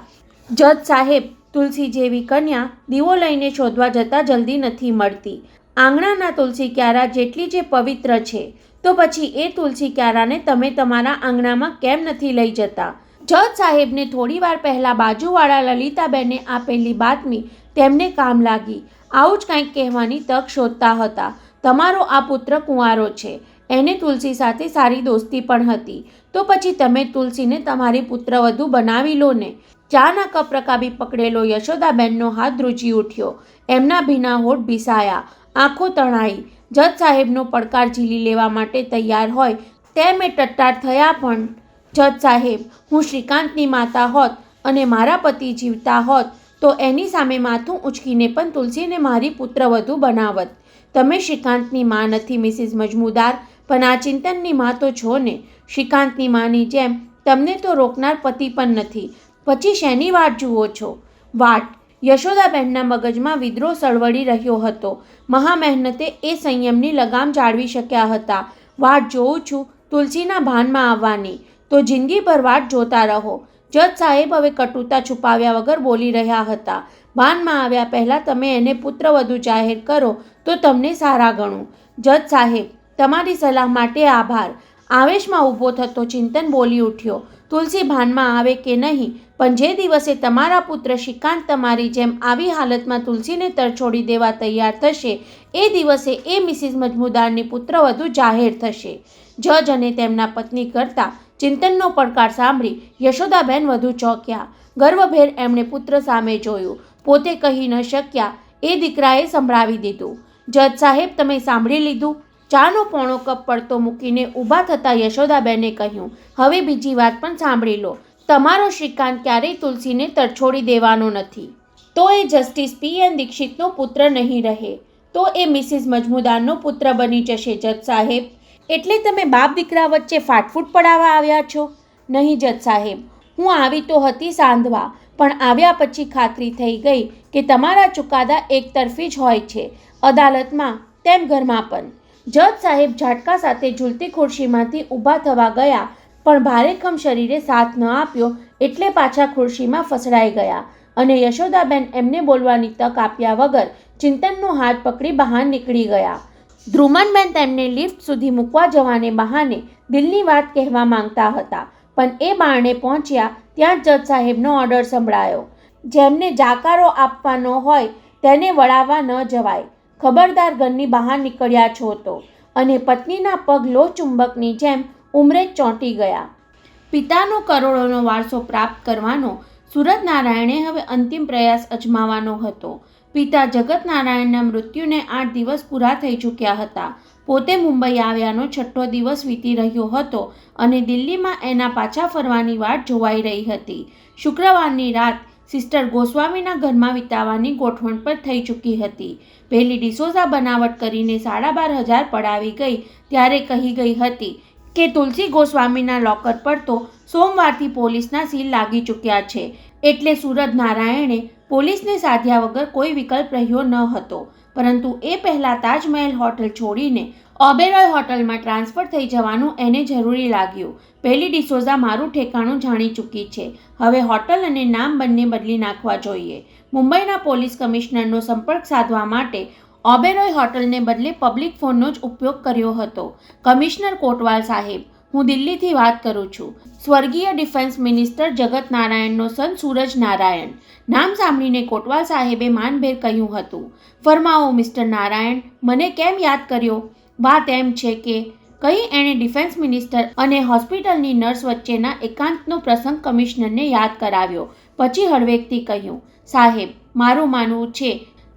Speaker 1: જજ સાહેબ તુલસી જેવી કન્યા દીવો લઈને શોધવા જતાં જલ્દી નથી મળતી. આંગણાના તુલસી ક્યારા જેટલી જે પવિત્ર છે તો પછી એ તુલસી ક્યારાને તમે તમારા આંગણામાં કેમ નથી લઈ જતા? જજ સાહેબને થોડીવાર પહેલાં બાજુવાળા લલિતાબેને આપેલી બાતમી તેમને કામ લાગી. આવું જ કંઈક કહેવાની તક શોધતા હતા. તમારો આ પુત્ર કુંવારો છે. એને તુલસી સાથે સારી દોસ્તી પણ હતી. તો પછી તમે તુલસીને તમારી પુત્રવધુ બનાવી લો ને. ચાના કપ રકાબી પકડેલો યશોદાબેનનો હાથ ધ્રુજી ઉઠ્યો. એમના ભીના હોઠ ભીસાયા, આંખો તણાઈ. જજ સાહેબનો પડકાર ઝીલી લેવા માટે તૈયાર હોય તેમ એ ટટ્ટાર થયા. પણ જજ સાહેબ હું શ્રીકાંતની માતા હોત અને મારા પતિ જીવતા હોત તો એની સામે માથું ઊંચકીને પણ તુલસીને મારી પુત્રવધુ બનાવત. તમે શ્રીકાંતની માં નથી મિસિસ મજમુદાર પણ આ ચિંતનની માં તો છો ને. શ્રીકાંતની માની જેમ તમને તો રોકનાર પતિ પણ નથી. પછી શેની વાટ જુઓ છો? વાટ? યશોદાબેનના મગજમાં વિદ્રોહ સળવળી રહ્યો હતો. મહામહેનતે એ સંયમની લગામ જાળવી શક્યા હતા. વાટ જોઉં છું તુલસીના ભાનમાં આવવાની. તો જિંદગીભર વાટ જોતા રહો. જજ સાહેબ હવે કટુતા છુપાવ્યા વગર બોલી રહ્યા હતા. ભાનમાં આવ્યા પહેલાં તમે એને પુત્રવધુ જાહેર કરો તો તમને સારા ગણું. જજ સાહેબ તમારી સલાહ માટે આભાર. આવેશમાં ઊભો થતો ચિંતન બોલી ઉઠ્યો. તુલસી ભાનમાં આવે કે નહીં પણ જે દિવસે તમારા પુત્ર શ્રીકાંત તમારી જેમ આવી હાલતમાં તુલસીને તરછોડી દેવા તૈયાર થશે એ દિવસે એ મિસિસ મજમુદારની પુત્રવધુ જાહેર થશે. જજ અને તેમના પત્ની કરતા ચિંતનનો પડકાર સાંભળી યશોદાબેન વધુ ચોંક્યા. ગર્વભેર એમણે પુત્ર સામે જોયું. પોતે કહી ન શક્યા એ દીકરાએ સંભળાવી દીધું. જજ સાહેબ તમે સાંભળી લીધું? ચાનો પોણો કપ પડતો મૂકીને ઊભા થતાં યશોદાબેને કહ્યું, હવે બીજી વાત પણ સાંભળી લો. તમારો શ્રીકાંત ક્યારેય તુલસીને તરછોડી દેવાનો નથી. તો એ જસ્ટિસ પી.એન. દીક્ષિતનો પુત્ર નહીં રહે. તો એ મિસિસ મજમુદારનો પુત્ર બની જશે જજ સાહેબ. એટલે તમે બાપ દીકરા વચ્ચે ફાટફૂટ પડાવવા આવ્યા છો? નહીં જજ સાહેબ, હું આવી તો હતી સાંધવા, પણ આવ્યા પછી ખાતરી થઈ ગઈ કે તમારા ચુકાદા એકતરફી જ હોય છે, અદાલતમાં તેમ ઘરમાં પણ. જજ સાહેબ ઝાટકા સાથે ઝૂલતી ખુરશીમાંથી ઊભા થવા ગયા, પણ ભારેખમ શરીરે સાથ ન આપ્યો એટલે પાછા ખુરશીમાં ફસડાઈ ગયા અને યશોદાબેન એમને બોલવાની તક આપ્યા વગર ચિંતનનો હાથ પકડી બહાર નીકળી ગયા. ધ્રુમનબેન તેમને લિફ્ટ સુધી મૂકવા જવાને બહાને દિલની વાત કહેવા માંગતા હતા, પણ એ બારણે પહોંચ્યા ત્યાં જજ સાહેબનો ઓર્ડર સંભળાયો. જેમને જાકારો આપવાનો હોય તેને વળાવવા ન જવાય. ખબરદાર, ઘરની બહાર નીકળ્યા છો તો. અને પત્નીના પગ લોહચુંબકની જેમ ઉંમરે જ ચોંટી ગયા. પિતાનો કરોડોનો વારસો પ્રાપ્ત કરવાનો સુરતનારાયણે હવે અંતિમ પ્રયાસ અજમાવવાનો હતો. પિતા જગતનારાયણના મૃત્યુને 8 દિવસ પૂરા થઈ ચૂક્યા હતા. પોતે મુંબઈ આવ્યાનો 6ઠ્ઠો દિવસ વીતી રહ્યો હતો અને દિલ્હીમાં એના પાછા ફરવાની વાટ જોવાઈ રહી હતી. શુક્રવારની રાત સિસ્ટર ગોસ્વામીના ઘરમાં વિતાવવાની ગોઠવણ પર થઈ ચૂકી હતી. પેલી ડિસોઝા બનાવટ કરીને 12,500 પડાવી ગઈ ત્યારે કહી ગઈ હતી કે તુલસી ગોસ્વામીના લોકર પર તો સોમવારથી પોલીસના સીલ લાગી ચૂક્યા છે. એટલે સુરતનારાયણે પોલીસને સાધ્યા વગર કોઈ વિકલ્પ રહ્યો ન હતો. પરંતુ એ પહેલાં તાજમહેલ હોટલ છોડીને ઓબેરોય હોટલમાં ટ્રાન્સફર થઈ જવાનું એને જરૂરી લાગ્યું. પેલી ડિસોઝા મારું ઠેકાણું જાણી ચૂકી છે. હવે હોટલ અને નામ બંને બદલી નાખવા જોઈએ. મુંબઈના પોલીસ કમિશનરનો સંપર્ક સાધવા માટે ઓબેરોય હોટલને બદલે પબ્લિક ફોનનો જ ઉપયોગ કર્યો હતો. કમિશનર કોટવાલ સાહેબ, હું દિલ્હીથી વાત કરું છું. સ્વર્ગીય ડિફેન્સ મિનિસ્ટર જગત નારાયણનો સન સૂરજ નારાયણ. નામ સાંભળીને કોટવાલ સાહેબે માનભેર કહ્યું હતું. ફરમાવો મિસ્ટર નારાયણ, મને કેમ યાદ કર્યો? વાત એમ છે કે કહી એણે ડિફેન્સ મિનિસ્ટર અને હોસ્પિટલની નર્સ વચ્ચેના એકાંતનો પ્રસંગ કમિશનરને યાદ કરાવ્યો. પછી હળવેકથી કહ્યું, સાહેબ, મારું માનવું છે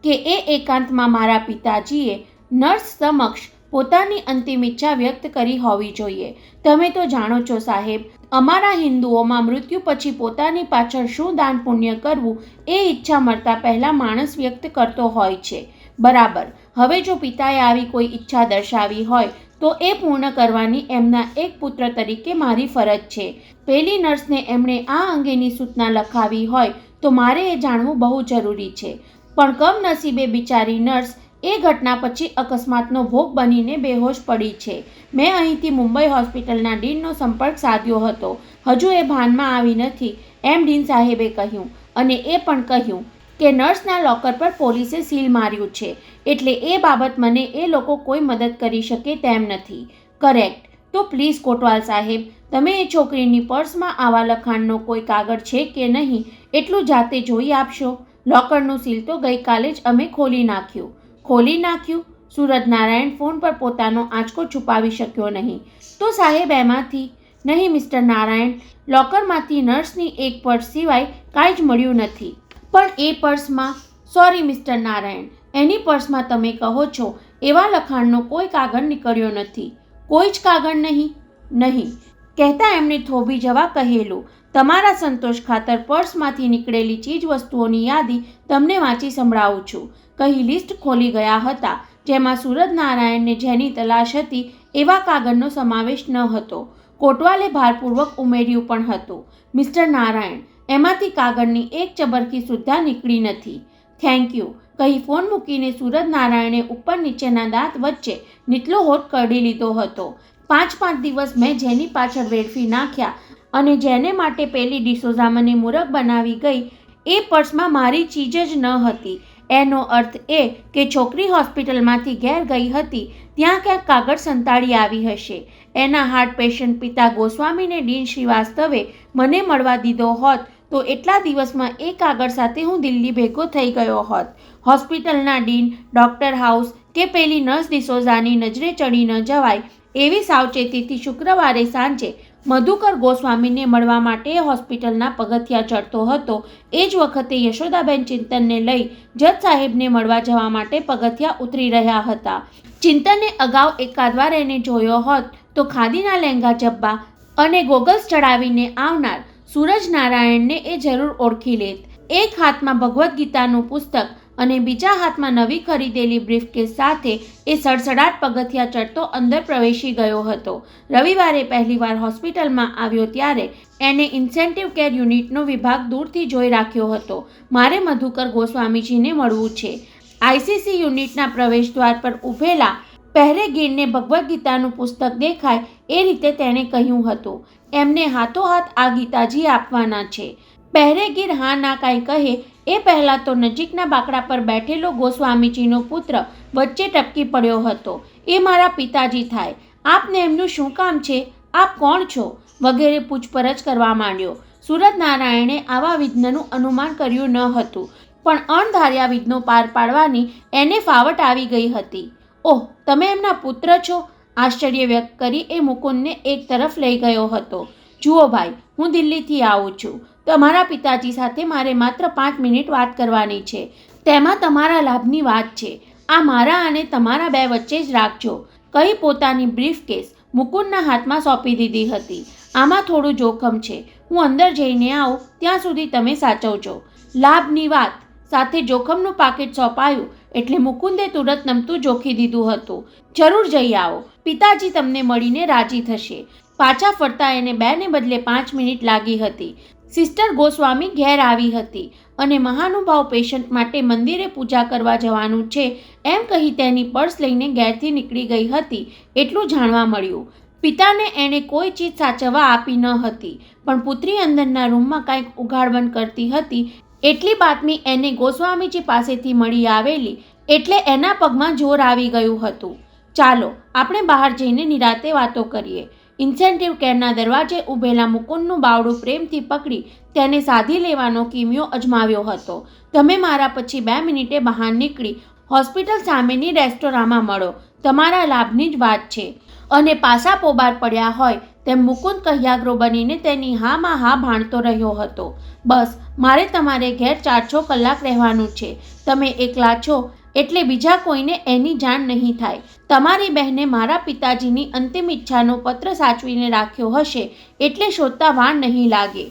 Speaker 1: કે એ એકાંતમાં મારા પિતાજીએ નર્સ સમક્ષ પોતાની અંતિમ ઈચ્છા વ્યક્ત કરી હોવી જોઈએ. તમે તો જાણો છો સાહેબ, અમારા હિન્દુઓમાં મૃત્યુ પછી પોતાની પાછળ શું દાન પુણ્ય કરવું એ ઈચ્છા મરતા પહેલાં માણસ વ્યક્ત કરતો હોય છે. બરાબર. હવે જો પિતાએ આવી કોઈ ઈચ્છા દર્શાવી હોય તો એ પૂર્ણ કરવાની એમના એક પુત્ર તરીકે મારી ફરજ છે. પેલી નર્સને એમણે આ અંગેની સૂચના લખાવી હોય તો મારે એ જાણવું બહુ જરૂરી છે. પણ કમનસીબે બિચારી નર્સ એ ઘટના પછી અકસ્માતનો ભોગ બનીને બેહોશ પડી છે. મેં અહીંથી મુંબઈ હોસ્પિટલના ડીનનો સંપર્ક સાધ્યો હતો. હજુ એ ભાનમાં આવી નથી એમ ડીન સાહેબે કહ્યું અને એ પણ કહ્યું કે નર્સના લોકર પર પોલીસે સીલ માર્યું છે, એટલે એ બાબત મને એ લોકો કોઈ મદદ કરી શકે તેમ નથી. કરેક્ટ. તો પ્લીઝ કોટવાલ સાહેબ, તમે એ છોકરીની પર્સમાં આવા લખાણનો કોઈ કાગળ છે કે નહીં એટલું જાતે જોઈ આપશો. લોકરનું સીલ તો ગઈકાલે જ અમે ખોલી નાખ્યું. ખોલી નાખ્યું? સુરતનારાયણ ફોન પર પોતાનો આંચકો છુપાવી શક્યો નહીં. તો સાહેબ એમાંથી? નહીં મિસ્ટર નારાયણ, લોકરમાંથી નર્સની એક પર્સ સિવાય કાંઈ જ મળ્યું નથી. પણ એ પર્સમાં, સોરી મિસ્ટર નારાયણ, એની પર્સમાં તમે કહો છો એવા લખાણનો કોઈ કાગળ નીકળ્યો નથી. કોઈ જ કાગળ નહીં? નહીં. કહેતા એમણે થોભી જવા કહેલું. તમારા સંતોષ ખાતર પર્સમાંથી નીકળેલી ચીજ વસ્તુઓની યાદી તમને વાંચી સંભળાવું છું. કહી લિસ્ટ ખોલી ગયા હતા, જેમાં સુરતનારાયણને જેની તલાશ હતી એવા કાગળનો સમાવેશ ન હતો. કોટવાલે ભારપૂર્વક ઉમેર્યું પણ હતું, મિસ્ટર નારાયણ, એમાંથી કાગળની એક ચબરકી સુદ્ધા નીકળી નથી. Thank you. કહી ફોન મૂકીને સુરતનારાયણે ઉપર નીચેના દાંત વચ્ચે નીચલો હોઠ કરડી લીધો હતો. 5 દિવસ મેં જેની પાછળ વેડફી નાખ્યા અને જેને માટે પેલી ડિસોઝા મને મૂરખ બનાવી ગઈ, એ પર્સમાં મારી ચીજ જ ન હતી. એનો અર્થ એ કે છોકરી હોસ્પિટલમાંથી ઘેર ગઈ હતી ત્યાં ક્યાંક કાગળ સંતાડી આવી હશે. એના હાર્ટ પેશન્ટ પિતા ગોસ્વામીને ડીન શ્રીવાસ્તવે મને મળવા દીધો હોત તો એટલા દિવસમાં એ કાગળ સાથે હું દિલ્હી ભેગો થઈ ગયો હોત. હોસ્પિટલના ડીન, ડૉક્ટર હાઉસ કે પેલી નર્સ ડિસોઝાની નજરે ચડી ન જવાય એવી સાવચેતીથી શુક્રવારે સાંજે મધુકર ગોસ્વામીને મળવા માટે હોસ્પિટલના પગથિયા ચડતો હતો. એ જ વખતે યશોદાબેન ચિંતનને લઈ જજ સાહેબને મળવા જવા માટે પગથિયા ઉતરી રહ્યા હતા. ચિંતને અગાઉ એકાદ વાર એને જોયો હોત તો ખાદીના લહેંગા જબ્બા અને ગોગલ્સ ચડાવીને આવનાર સૂરજ નારાયણને એ જરૂર ઓળખી લેત. એક હાથમાં ભગવદ્ ગીતાનું પુસ્તક અને બીજા હાથમાં નવી ખરીદેલી બ્રીફકેસ સાથે એ સડસડાટ પગથિયાં ચડતો અંદર પ્રવેશી ગયો હતો. રવિવારે પહેલીવાર હોસ્પિટલમાં આવ્યો ત્યારે એને ઇન્ટેન્સિવ કેર યુનિટનો વિભાગ દૂરથી જોઈ રાખ્યો હતો. મારે મધુકર ગોસ્વામીજીને મળવું છે. આઈસીસી યુનિટના પ્રવેશદ્વાર પર ઊભેલા પહેરેગીરને ભગવદ્ ગીતાનું પુસ્તક દેખાય એ રીતે તેણે કહ્યું હતું. એમને હાથોહાથ આ ગીતાજી આપવાના છે. પહેરેગીર હા ના કાંઈ કહે એ પહેલાં તો નજીકના બાકડા પર બેઠેલો ગોસ્વામીજીનો પુત્ર વચ્ચે ટપકી પડ્યો હતો. એ મારા પિતાજી થાય. આપને એમનું શું કામ છે? આપ કોણ છો? વગેરે પૂછપરછ કરવા માંડ્યો. સૂરજનારાયણે આવા વિઘ્નનું અનુમાન કર્યું ન હતું, પણ અણધાર્યા વિઘ્નો પાર પાડવાની એને ફાવટ આવી ગઈ હતી. ઓહ, તમે એમના પુત્ર છો? આશ્ચર્ય વ્યક્ત કરી એ મુકુંદને એક તરફ લઈ ગયો હતો. જુઓ ભાઈ, હું દિલ્હીથી આવું છું. તમારા પિતાજી સાથે મારે માત્ર 5 મિનિટ વાત કરવાની છે. તેમાં તમારા લાભની વાત છે. આ મારા અને તમારા બે વચ્ચે જ રાખજો, કહી પોતાની બ્રીફકેસ મુકુંદના હાથમાં સોંપી દીધી હતી. આમાં થોડું જોખમ છે. હું અંદર જઈને આવું ત્યાં સુધી તમે સાચવજો. લાભની વાત સાથે જોખમનું પાકીટ સોંપાયું એટલે મુકુંદે તુરત નમતું જોખી દીધું હતું. જરૂર જઈ આવો. પિતાજી તમને મળીને રાજી થશે. પાછા ફરતા એને 2 ને બદલે 5 મિનિટ લાગી હતી. સિસ્ટર ગોસ્વામી ઘેર આવી હતી અને મહાનુભાવ પેશન્ટ માટે મંદિરે પૂજા કરવા જવાનું છે એમ કહી તેની પર્સ લઈને ઘેરથી નીકળી ગઈ હતી એટલું જાણવા મળ્યું. પિતાને એણે કોઈ ચીજ સાચવવા આપી ન હતી, પણ પુત્રી અંદરના રૂમમાં કાંઈક ઉઘાડબન કરતી હતી એટલી બાતમી એને ગોસ્વામીજી પાસેથી મળી આવેલી એટલે એના પગમાં જોર આવી ગયું હતું. ચાલો આપણે બહાર જઈને નિરાતે વાતો કરીએ. ઇન્ટેન્સિવ કેરના દરવાજે ઊભેલા મુકુંદનું બાવડું પ્રેમથી પકડી તેને સાધી લેવાનો કિમિયો અજમાવ્યો હતો. તમે મારા પછી 2 મિનિટે બહાર નીકળી હોસ્પિટલ સામેની રેસ્ટોરાંમાં મળો. તમારા લાભની જ વાત છે. અને પાસા પોબાર પડ્યા હોય તેમ મુકુંદ કહ્યાગ્રો બનીને તેની હામાં હા ભાણતો રહ્યો હતો. બસ, મારે તમારે ઘેર 4-6 કલાક રહેવાનું છે. તમે એકલા છો એટલે બીજા કોઈને એની જાણ નહીં થાય. તમારી બહેને મારા પિતાજીની અંતિમ ઈચ્છાનો પત્ર સાચવીને રાખ્યો હશે એટલે શોધતા વાર નહીં લાગે.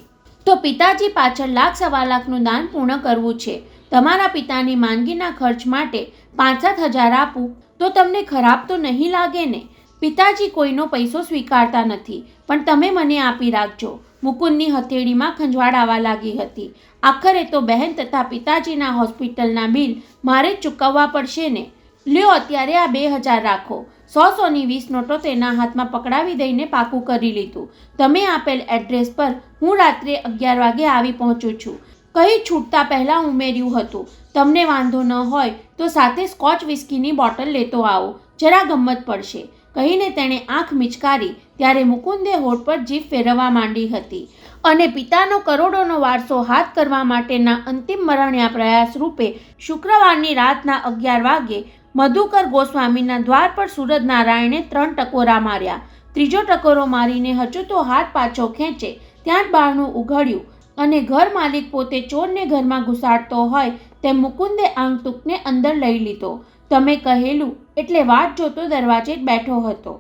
Speaker 1: તો પિતાજી પાછળ $1,00,000-1,25,000 દાન પૂર્ણ કરવું છે. તમારા પિતાની માંદગીના ખર્ચ માટે 5-7 હજાર આપું તો તમને ખરાબ તો નહીં લાગે ને? પિતાજી કોઈનો પૈસો સ્વીકારતા નથી, પણ તમે મને આપી રાખજો. મુકુંદની હથેળીમાં ખંજવાળ લાગી હતી. આખરે તો બહેન તથા પિતાજીના હોસ્પિટલના બિલ મારે જ ચૂકવવા પડશે ને? લ્યો, અત્યારે આ 2,000 રાખો. 100-100ની 20 નોટો તેના હાથમાં પકડાવી દઈને પાકું કરી લીધું. તમે આપેલ એડ્રેસ પર હું રાત્રે 11 વાગે આવી પહોંચું છું, કહી છૂટતા પહેલાં ઉમેર્યું હતું. તમને વાંધો ન હોય તો સાથે સ્કોચ વિસ્કીની બોટલ લેતો આવો, જરા ગમત પડશે, કહીને તેણે આંખ મિચકારી ત્યારે મુકુંદે હોઠ પર જીભ ફેરવવા માંડી હતી અને પિતાનો કરોડોનો વારસો હાથ કરવા માટેના અંતિમ મરણ્યા પ્રયાસ રૂપે શુક્રવારની રાતના 11 વાગે મધુકર ગોસ્વામીના દ્વાર પર સૂરજનારાયણે 3 ટકોરા માર્યા. ત્રીજો ટકોરો મારીને હજુ તો હાથ પાછો ખેંચે ત્યાં જ બારણું ઉઘડ્યું અને ઘર માલિક પોતે ચોરને ઘરમાં ઘુસાડતો હોય તેમ મુકુંદે આંગતુકને અંદર લઈ લીધો. તમે કહેલું એટલે વાટ જોતો દરવાજે જ બેઠો હતો.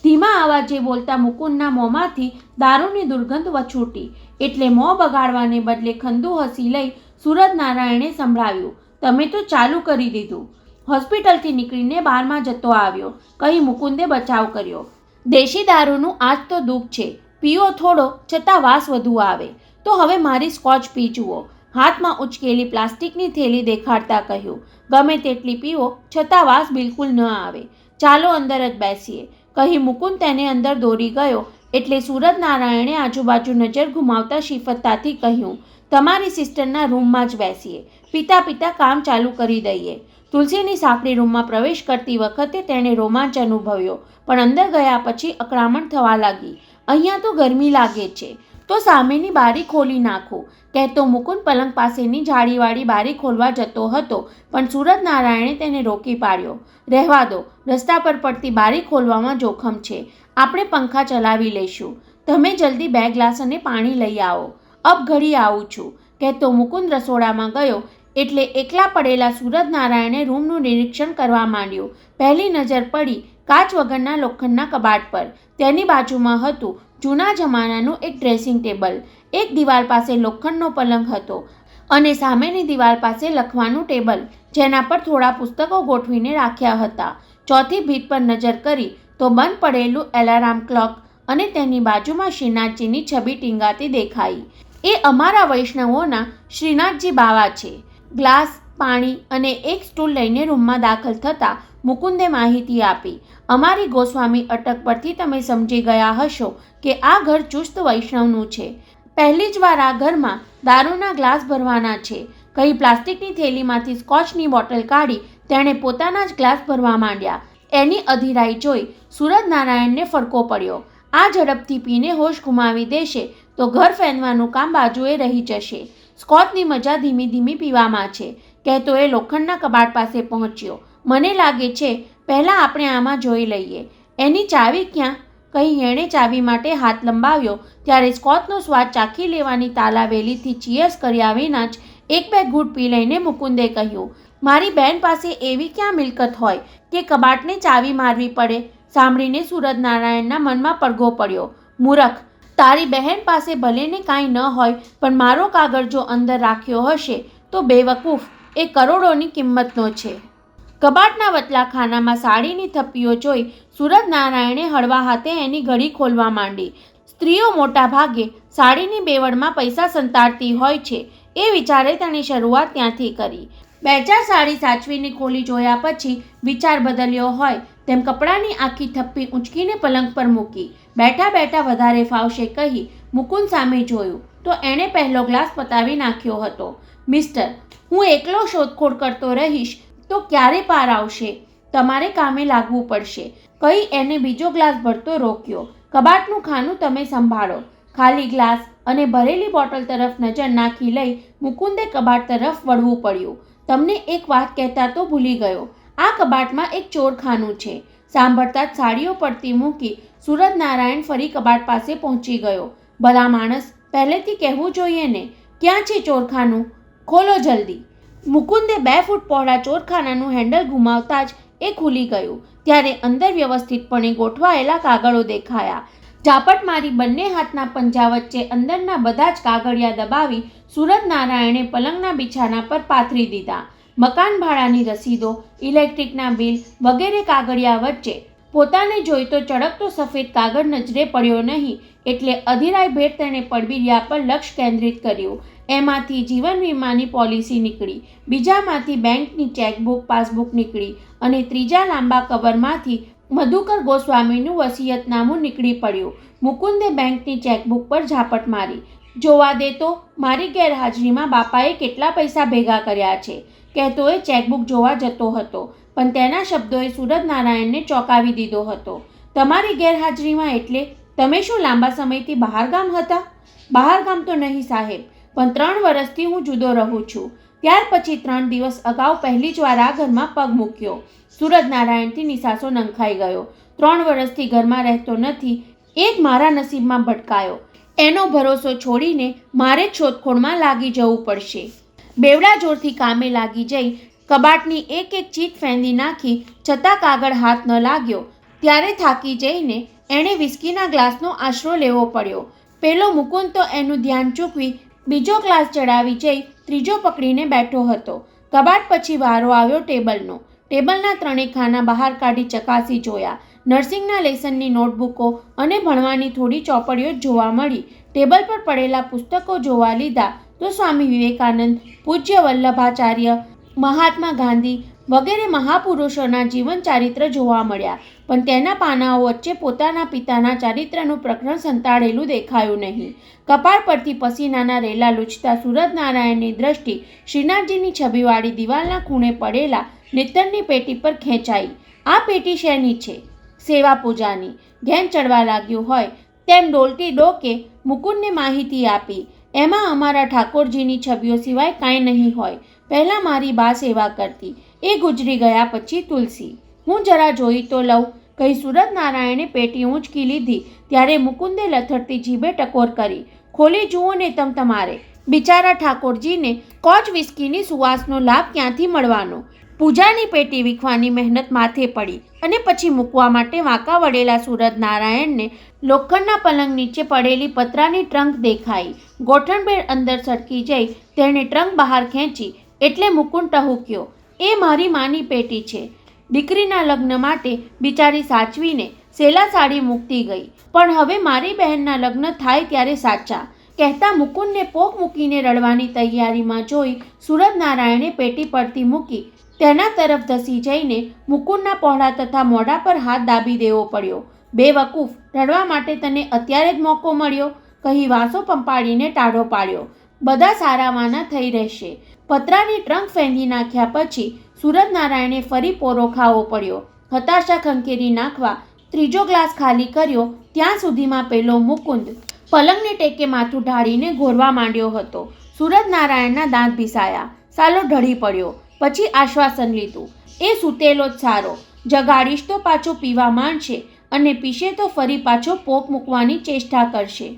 Speaker 1: ધીમા અવાજે બોલતા મુકુંદના મોંમાંથી દારૂની દુર્ગંધ વછૂટી એટલે મોં બગાડવાને બદલે ખંદુ હસી લઈ સૂરજનારાયણે સંભળાવ્યું, તમે તો ચાલુ કરી દીધું. હોસ્પિટલથી નીકળીને બારમાં જતો આવ્યો, કહી મુકુંદે બચાવ કર્યો. દેશી દારૂનું આજ તો દુઃખ છે. પીઓ થોડો, છતાં વાસ વધુ આવે. તો હવે મારી સ્કોચ પી જુઓ. હાથમાં ઉચકેલી પ્લાસ્ટિકની થેલી દેખાડતા કહ્યું, ગમે તેટલી પીવો છતાં વાસ બિલકુલ ન આવે. ચાલો અંદર જ બેસીએ, કહી મુકુંદ તેને અંદર દોરી ગયો એટલે સૂરજનારાયણે આજુબાજુ નજર ઘુમાવતા શિફતતાથી કહ્યું, તમારી સિસ્ટરના રૂમમાં જ બેસીએ. પિતા પિતા કામ ચાલુ કરી દઈએ. તુલસીની સાંકડી રૂમમાં પ્રવેશ કરતી વખતે તેણે રોમાંચ અનુભવ્યો, પણ અંદર ગયા પછી અકળામણ થવા લાગી. અહીંયા તો ગરમી લાગે છે, તો સામેની બારી ખોલી નાખો, કહેતો મુકુંદ પલંગ પાસેની જાળીવાળી બારી ખોલવા જતો હતો, પણ સૂરજનારાયણે તેને રોકી પાડ્યો. રહેવા દો, રસ્તા પર પડતી બારી ખોલવામાં જોખમ છે. આપણે પંખા ચલાવી લઈશું. તમે જલ્દી 2 ગ્લાસ અને પાણી લઈ આવો. અબ ઘડી આવું છું, કહેતો મુકુંદ રસોડામાં ગયો એટલે એકલા પડેલા સૂરજનારાયણે રૂમનું નિરીક્ષણ કરવા માંડ્યું. પહેલી નજર પડી કાચ વગરના લોખંડના કબાટ પર. તેની બાજુમાં હતું જૂના જમાનાનું એક ડ્રેસિંગ ટેબલ. એક દિવાલ પાસે લોખંડનો પલંગ હતો અને સામેની દિવાલ પાસે લખવાનું ટેબલ, જેના પર થોડા પુસ્તકો ગોઠવીને રાખ્યા હતા. ચોથી ભીત પર નજર કરી તો બંધ પડેલું એલાર્મ ક્લોક અને તેની બાજુમાં શ્રીનાથજીની છબી ટીંગાતી દેખાઈ. એ અમારા વૈષ્ણવોના શ્રીનાથજી બાવા છે. ગ્લાસ, પાણી અને એક સ્ટૂલ લઈને રૂમમાં દાખલ થતાં મુકુંદે માહિતી આપી. અમારી ગોસ્વામી અટક પરથી તમે સમજી ગયા હશો કે આ ઘર ચુસ્ત વૈષ્ણવનું છે. પહેલી જ વાર આ ઘરમાં દારૂના ગ્લાસ ભરવાના છે, કહી પ્લાસ્ટિકની થેલીમાંથી સ્કોચની બોટલ કાઢી તેણે પોતાના જ ગ્લાસ ભરવા માંડ્યા. એની અધીરાઈ જોઈ સૂરજનારાયણને ફડકો પડ્યો. આ ઝડપથી પીને હોશ ગુમાવી દેશે તો ઘર ફેંદવાનું કામ બાજુએ રહી જશે. સ્કોચની મજા ધીમી ધીમી પીવામાં છે, કહેતો એ લોખંડના કબાટ પાસે પહોંચ્યો. મને લાગે છે પહેલાં આપણે આમાં જોઈ લઈએ. એની ચાવી ક્યાં? કહી એણે ચાવી માટે હાથ લંબાવ્યો ત્યારે સ્કોચનો સ્વાદ ચાખી લેવાની તાલાવેલીથી ચીયર્સ કર્યા વિના જ એક બે ઘૂંટ પી લઈને મુકુંદે કહ્યું, મારી બહેન પાસે એવી ક્યાં મિલકત હોય કે કબાટને ચાવી મારવી પડે? સાંભળીને સૂરજનારાયણના મનમાં પડઘો પડ્યો. મૂરખ, તારી બહેન પાસે ભલેને કાંઈ ન હોય, પણ મારો કાગળ જો અંદર રાખ્યો હશે તો બેવકૂફ, એ કરોડોની કિંમતનો છે. કબાટના વચલા ખાનામાં સાડીની થપ્પીઓ જોઈ સૂરજનારાયણે હળવા હાથે એની ઘડી ખોલવા માંડી. સ્ત્રીઓ મોટા ભાગે સાડીની બેવડમાં પૈસા સંતાડતી હોય છે, એ વિચારે તેણે શરૂઆત ત્યાંથી કરી. બે ચાર સાડી સાચવીને ખોલી જોયા પછી વિચાર બદલ્યો હોય તેમ કપડાની આખી થપ્પી ઊંચકીને પલંગ પર મૂકી. બેઠા બેઠા વધારે ફાવશે કહી મુકુંદ સામે જોયું તો એણે પહેલો ગ્લાસ પતાવી નાખ્યો હતો. મિસ્ટર, હું એકલો શોધખોળ કરતો રહીશ તો ક્યારે પાર આવશે? તમારે કામે લાગવું પડશે, કહી એને બીજો ગ્લાસ ભરતો રોક્યો. કબાટનું ખાનું તમે સંભાળો. ખાલી ગ્લાસ અને ભરેલી બોટલ તરફ નજર નાખી લઈ મુકુંદે કબાટ તરફ વળવું પડ્યું. તમને એક વાત કહેતા તો ભૂલી ગયો, આ કબાટમાં એક ચોરખાનું છે. સાંભળતા જ સાડીઓ પડતી મૂકી સૂરજનારાયણ ફરી કબાટ પાસે પહોંચી ગયો. ભલા માણસ, પહેલેથી કહેવું જોઈએ ને, ક્યાં છે ચોરખાનું? ખોલો જલ્દી. મુકુંદે 2 ફૂટ પહોળા ચોરખાનાનું હેન્ડલ ઘુમાવતા જ એ ખુલી ગયું. ત્યારે અંદર વ્યવસ્થિતપણે ગોઠવાયેલા કાગળો દેખાયા. ઝાપટ મારી બંને હાથના પંજા વચ્ચે અંદરના બધા જ કાગળિયા દબાવી સૂરજનારાયણે પલંગના બિછાના પર પાથરી દીધા. મકાન ભાડાની રસીદો, ઇલેક્ટ્રિકના બિલ વગેરે કાગળિયા વચ્ચે પોતાને જોઈતો ચળકતો સફેદ કાગળ નજરે પડ્યો નહીં, એટલે અધીરાઈ ભેટ તેણે પડબીડિયા પર લક્ષ્ય કેન્દ્રિત કર્યું. એમાંથી જીવન વીમાની પોલિસી નીકળી, બીજામાંથી બેંકની ચેકબુક પાસબુક નીકળી અને ત્રીજા લાંબા કવરમાંથી મધુકર ગોસ્વામીનું વસિયતનામું નીકળી પડ્યું. મુકુંદે બેંકની ચેકબુક પર ઝાપટ મારી. જોવા દે તો મારી ગેરહાજરીમાં બાપાએ કેટલા પૈસા ભેગા કર્યા છે, કહેતો એ ચેકબુક જોવા જતો હતો, પણ તેના શબ્દોએ સૂરજનારાયણને ચોંકાવી દીધો હતો. તમારી ગેરહાજરીમાં એટલે? તમે શું લાંબા સમયથી બહારગામ હતા? બહારગામ તો નહીં સાહેબ, પણ 3 વર્ષથી હું જુદો રહું છું. ત્યાર પછી 3 દિવસ અગાઉ પહેલી જ વાર આ ઘરમાં પગ મૂક્યો. સૂરજનારાયણથી નિસાસો નંખાઈ ગયો. 3 વર્ષથી ઘરમાં રહેતો નથી, એ જ મારા નસીબમાં ભટકાયો. એનો ભરોસો છોડીને મારે જ શોધખોળમાં લાગી જવું પડશે. બેવડા જોરથી કામે લાગી જઈ કબાટની એક એક ચીજ ફેંદી નાખી છતાં કાગળ હાથ ન લાગ્યો. ત્યારે થાકી જઈને એણે વિસ્કીના ગ્લાસનો આશરો લેવો પડ્યો. પેલો મુકુંદ તો એનું ધ્યાન ચૂકવી બીજો ગ્લાસ ચડાવી જઈ ત્રીજો પકડીને બેઠો હતો. કબાટ પછી વારો આવ્યો ટેબલનો. ટેબલના 3 ખાના બહાર કાઢી ચકાસી જોયા. નર્સિંગના લેસનની નોટબુકો અને ભણવાની થોડી ચોપડીઓ જોવા મળી. ટેબલ પર પડેલા પુસ્તકો જોવા લીધા તો સ્વામી વિવેકાનંદ, પૂજ્ય વલ્લભાચાર્ય, મહાત્મા ગાંધી વગેરે મહાપુરુષોના જીવન ચારિત્ર જોવા મળ્યા, પણ તેના પાનાઓ વચ્ચે પોતાના પિતાના ચારિત્રનું પ્રકરણ સંતાડેલું દેખાયું નહીં. કપાળ પરથી પસીનાના રેલા લૂછતા સૂરજનારાયણની દ્રષ્ટિ શ્રીનાથજીની છબીવાળી દિવાલના ખૂણે પડેલા નિત્તરની પેટી પર ખેંચાઈ. આ પેટી શેની છે? સેવા પૂજાની. ઘેન ચડવા લાગ્યું હોય તેમ ડોલતી ડોકે મુકુંદને માહિતી આપી. એમાં અમારા ઠાકોરજીની છબીઓ સિવાય કાંઈ નહીં હોય. પહેલાં મારી બા સેવા કરતી, એ ગુજરી ગયા પછી તુલસી. હું જરા જોઈ તો લઉં, કહી સૂરજનારાયણે પેટી ઊંચકી લીધી ત્યારે મુકુંદે લથડતી જીભે ટકોર કરી. ખોલી જુઓ ને તમારે. બિચારા ઠાકોરજીને સ્કોચ વિસ્કીની સુવાસનો લાભ ક્યાંથી મળવાનો? પૂજાની પેટી વીખવાની મહેનત માથે પડી અને પછી મૂકવા માટે વાંકા વળેલા સૂરજનારાયણને લોખંડના પલંગ નીચે પડેલી પતરાની ટ્રંક દેખાઈ. ગોઠણભેર અંદર સરકી જઈ તેણે ટ્રંક બહાર ખેંચી એટલે મુકુંદ ટહુક્યો, એ મારી માની પેટી છે. દીકરીના લગ્ન માટે બિચારી સાચવીને સેલા સાડી મૂકતી ગઈ, પણ હવે મારી બહેનના લગ્ન થાય ત્યારે સાચા. કહેતા મુકુંદને પોક મૂકીને રડવાની તૈયારીમાં જોઈ સૂરજનારાયણે પેટી પડતી મૂકી તેના તરફ ધસી જઈને મુકુંદના પહોળા તથા મોઢા પર હાથ દાબી દેવો પડ્યો. બેવકૂફ, રડવા માટે તને અત્યારે જ મોકો મળ્યો, કહી વાંસો પંપાડીને ટાઢો પાડ્યો. બધા સારાવાના થઈ રહેશે. પતરાની ટ્રંક ફેંદી નાખ્યા પછી સૂરજનારાયણે ફરી પોરો ખાવો પડ્યો. હતાશા ખંખેરી નાખવા ત્રીજો ગ્લાસ ખાલી કર્યો ત્યાં સુધીમાં પેલો મુકુંદ પલંગને ટેકે માથું ઢાળીને ઘોરવા માંડ્યો હતો. સૂરજનારાયણના દાંત ભીસાયા. સાલો ઢળી પડ્યો. પછી આશ્વાસન લીધું, એ સૂતેલો જ સારો. જગાડીશ તો પાછો પીવા માંડશે અને પીશે તો ફરી પાછો પોક મૂકવાની ચેષ્ટા કરશે.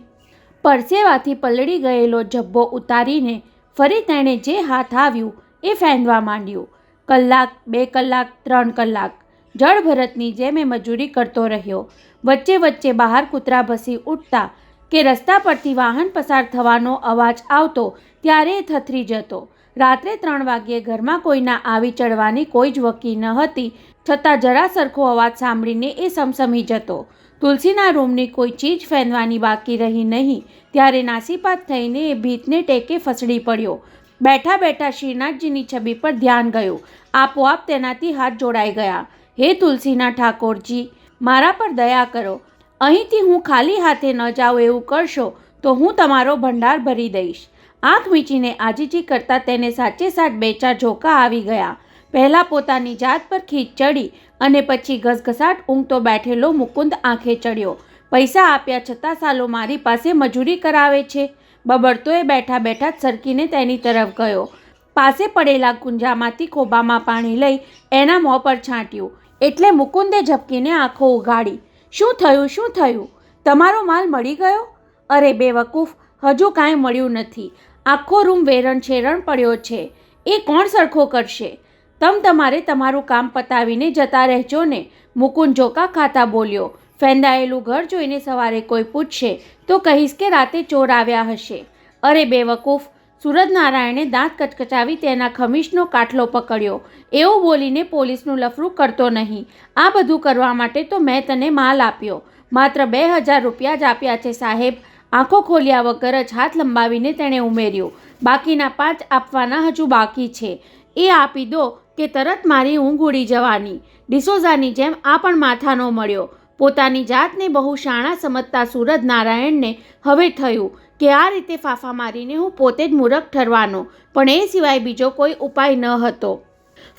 Speaker 1: પરસેવાથી પલળી ગયેલો જબ્બો ઉતારીને ફરી તેણે જે હાથ આવ્યું એ ફેંદવા માંડ્યું. કલાક, 2 કલાક, 3 કલાક જળભરતની જેમ એ મજૂરી કરતો રહ્યો. વચ્ચે વચ્ચે બહાર કૂતરા ભસી ઉઠતા કે રસ્તા પરથી વાહન પસાર થવાનો અવાજ આવતો ત્યારે એ થથરી જતો. રાત્રે 3 વાગ્યે ઘરમાં કોઈના આવી ચડવાની કોઈ જ વકી ન હતી, છતાં જરા સરખો અવાજ સાંભળીને એ સમસમી જતો. તુલસીના રૂમની કોઈ ચીજ ફેંદવાની બાકી રહી નહીં ત્યારે નાસીપાત થઈને એ ભીતને ટેકે ફસડી પડ્યો. બેઠા બેઠા શ્રીનાથજીની છબી પર ધ્યાન ગયું. આપોઆપ તેનાથી હાથ જોડાઈ ગયા. હે તુલસીના ઠાકોરજી, મારા પર દયા કરો. અહીંથી હું ખાલી હાથે ન જાઉં એવું કરશો તો હું તમારો ભંડાર ભરી દઈશ. આંખ મીચીને આજીજી કરતાં તેને સાચે સાચ 2-4 ઝોકા આવી ગયા. પહેલાં પોતાની જાત પર ખીચ ચડી અને પછી ઘસઘસાટ ઊંઘતો બેઠેલો મુકુંદ આંખે ચડ્યો. પૈસા આપ્યા છતાં સાલો મારી પાસે મજૂરી કરાવે છે, બબડતો એ બેઠા બેઠા જ સરકીને તેની તરફ ગયો. પાસે પડેલા કુંજામાંથી ખોબામાં પાણી લઈ એના મોં પર છાંટ્યું એટલે મુકુંદે ઝબકીને આંખો ઉઘાડી. શું થયું, શું થયું? તમારો માલ મળી ગયો? અરે બેવકૂફ, હજુ કાંઈ મળ્યું નથી. આખો રૂમ વેરણ છેરણ પડ્યો છે. એ કોણ સરખો કરશે? તમારે તમારું કામ પતાવીને જતા રહેજો ને, મુકુંદ જોકા ખાતા બોલ્યો. ફેંદાયેલું ઘર જોઈને સવારે કોઈ પૂછશે તો કહીશ કે રાતે ચોર આવ્યા હશે. અરે બેવકૂફ, સૂરજનારાયણે દાંત કચકચાવી તેના ખમીસનો કાટલો પકડ્યો. એવું બોલીને પોલીસનું લફરું કરતો નહીં. આ બધું કરવા માટે તો મેં તને માલ આપ્યો. માત્ર 2000 રૂપિયા જ આપ્યા છે સાહેબ. આંખો ખોલ્યા વગર જ હાથ લંબાવીને તેણે ઉમેર્યું. બાકીના 5 આપવાના હજુ બાકી છે. એ આપી દો કે તરત મારી ઊંઘ ઉડી જવાની. ડિસોઝાની જેમ આ પણ માથાનો મળ્યો. પોતાની જાતને બહુ શાણા સમજતા સૂરજનારાયણને હવે થયું કે આ રીતે ફાફા મારીને હું પોતે જ મૂરખ ઠરવાનો, પણ એ સિવાય બીજો કોઈ ઉપાય ન હતો.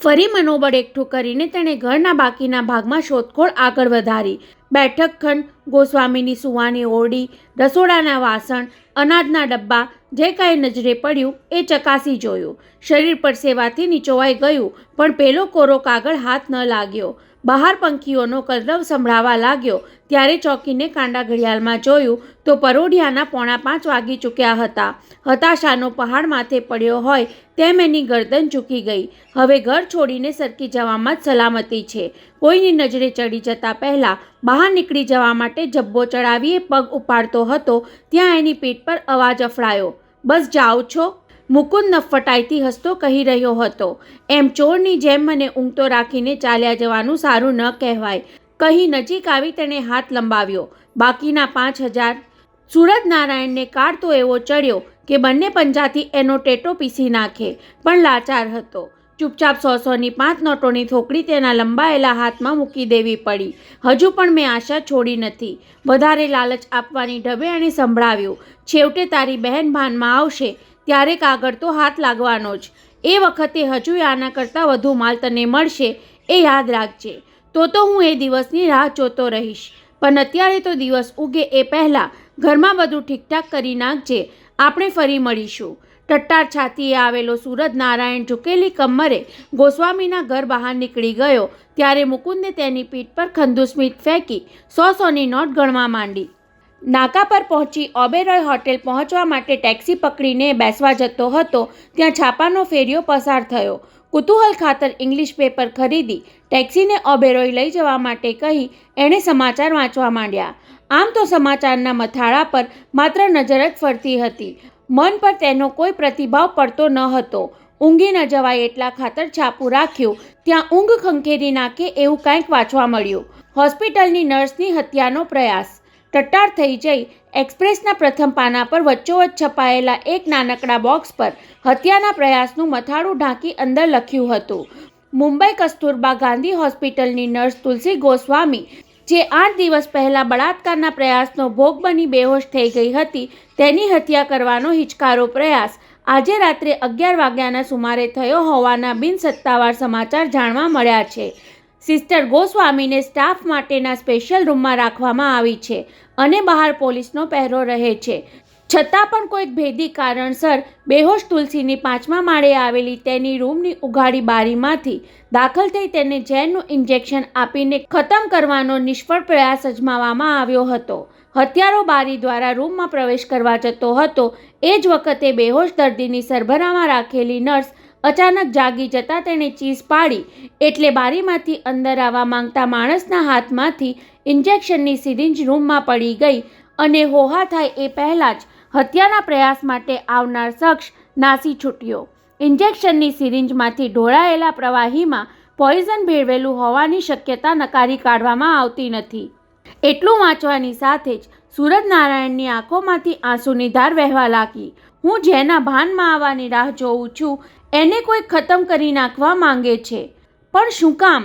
Speaker 1: ફરી મનોબળ એકઠું કરીને તેણે ઘરના બાકીના ભાગમાં શોધખોળ આગળ વધારી. બેઠક ખંડ, ગોસ્વામીની સુવાની ઓરડી, રસોડાના વાસણ, અનાજના ડબ્બા, જે કાંઈ નજરે પડ્યું એ ચકાસી જોયું. શરીર પર સેવાથી નીચોવાઈ ગયું, પણ પેલો કોરો કાગળ હાથ ન લાગ્યો. બહાર પંખીઓનો કલરવ સંભળાવા લાગ્યો ત્યારે ચોકીને કાંડા ઘડિયાળમાં જોયું તો પરોઢિયાના 4:45 વાગી ચૂક્યા હતા. હતાશાનો પહાડ માથે પડ્યો હોય તેમ એની ગરદન ઝૂકી ગઈ. હવે ઘર છોડીને સરકી જવામાં જ સલામતી છે. કોઈની નજરે ચડી જતા પહેલાં બહાર નીકળી જવા માટે જબ્બો ચડાવીએ પગ ઉપાડતો હતો ત્યાં એની પીઠ પર અવાજ અફડાયો. બસ જાઓ છો? મુકુંદ નફટાઈથી હસતો કહી રહ્યો હતો. એમ ચોરની જેમ મને ઊંઘતો રાખીને ચાલ્યા જવાનું સારું ન કહેવાય. કહી નજીક આવી તેણે હાથ લંબાવ્યો. બાકીના 5000. સૂરજનારાયણને કાળ તો એવો ચડ્યો કે બંને પંજાથી એનો ટેટો પીસી નાખે, પણ લાચાર હતો. ચૂપચાપ 100-100ની 5 નોટોની થોકડી તેના લંબાયેલા હાથમાં મૂકી દેવી પડી. હજુ પણ મેં આશા છોડી નથી. વધારે લાલચ આપવાની ઢબે એણે સંભળાવ્યું. છેવટે તારી બહેન ભાનમાં આવશે ત્યારે કાગળ તો હાથ લાગવાનો જ. એ વખતે હજુ આના કરતાં વધુ માલ તને મળશે, એ યાદ રાખજે. તો હું એ દિવસની રાહ જોતો રહીશ, પણ અત્યારે તો દિવસ ઉગે એ પહેલાં ઘરમાં બધું ઠીકઠાક કરી નાખજે. આપણે ફરી મળીશું. ટટ્ટાર છાતીએ આવેલો સૂરજનારાયણ ઝૂકેલી કમરે ગોસ્વામીના ઘર બહાર નીકળી ગયો ત્યારે મુકુંદે તેની પીઠ પર ખંદુસ્મિત ફેંકી 100-100ની નોટ ગણવા માંડી. નાકા પર પહોંચી ઓબેરોય હોટેલ પહોંચવા માટે ટેક્સી પકડીને બેસવા જતો હતો ત્યાં છાપાનો ફેરિયો પસાર થયો. કુતૂહલ ખાતર ઇંગ્લિશ પેપર ખરીદી ટેક્સીને ઓબેરોય લઈ જવા માટે કહી એણે સમાચાર વાંચવા માંડ્યા. આમ તો સમાચારના મથાળા પર માત્ર નજર જ ફરતી હતી. મન પર તેનો કોઈ પ્રતિભાવ પડતો ન હતો. ઊંઘી ન જવાય એટલા ખાતર છાપું રાખ્યું ત્યાં ઊંઘ ખંખેરી નાખે એવું કંઈક વાંચવા મળ્યું. હોસ્પિટલની નર્સની હત્યાનો પ્રયાસ. ટટ્ટાર થઈ જઈ એક્સપ્રેસના પ્રથમ પાના પર વચ્ચોવચ્ચ છપાયેલા એક નાનકડા બોક્સ પર હત્યાના પ્રયાસનું મથાળું ઢાંકી અંદર લખ્યું હતું, મુંબઈ કસ્તુરબા ગાંધી હોસ્પિટલની નર્સ તુલસી ગોસ્વામી, જે 8 દિવસ પહેલા બળાત્કારના પ્રયાસનો ભોગ બની બેહોશ થઈ ગઈ હતી, તેની હત્યા કરવાનો હિચકારો પ્રયાસ આજે રાત્રે 11 વાગ્યાના સુમારે થયો હોવાના બિનસત્તાવાર સમાચાર જાણવા મળ્યા છે. સિસ્ટર ગોસ્વામીને સ્ટાફ માટેના સ્પેશિયલ રૂમમાં રાખવામાં આવી છે અને બહાર પોલીસનો પહેરો રહે છે. છતાં પણ કોઈક ભેદી કારણસર બેહોશ તુલસીની 5મા માળે આવેલી તેની રૂમની ઉઘાડી બારીમાંથી દાખલ થઈ તેને ઝેરનું ઇન્જેક્શન આપીને ખતમ કરવાનો નિષ્ફળ પ્રયાસ અજમાવવામાં આવ્યો હતો. હત્યારો બારી દ્વારા રૂમમાં પ્રવેશ કરવા જતો હતો. એ જ વખતે બેહોશ દર્દીની સરભરામાં રાખેલી નર્સ અચાનક જાગી જતાં તેણે ચીસ પાડી એટલે બારીમાંથી અંદર આવવા માંગતા માણસના હાથમાંથી ઇન્જેક્શનની સિરિંજ રૂમમાં પડી ગઈ અને હોહા થાય એ પહેલાં જ હત્યાના પ્રયાસ માટે આવનાર શખ્સ નાસી છૂટ્યો. ઇન્જેક્શનની સિરિંજમાંથી ઢોળાયેલા પ્રવાહીમાં પોઈઝન ભેળવેલું હોવાની શક્યતા નકારી કાઢવામાં આવતી નથી. એટલું વાંચવાની સાથે જ સૂરજનારાયણની આંખોમાંથી આંસુની ધાર વહેવા લાગી. હું જેના ભાનમાં આવવાની રાહ જોઉં છું એને કોઈ ખતમ કરી નાખવા માંગે છે, પણ શું કામ?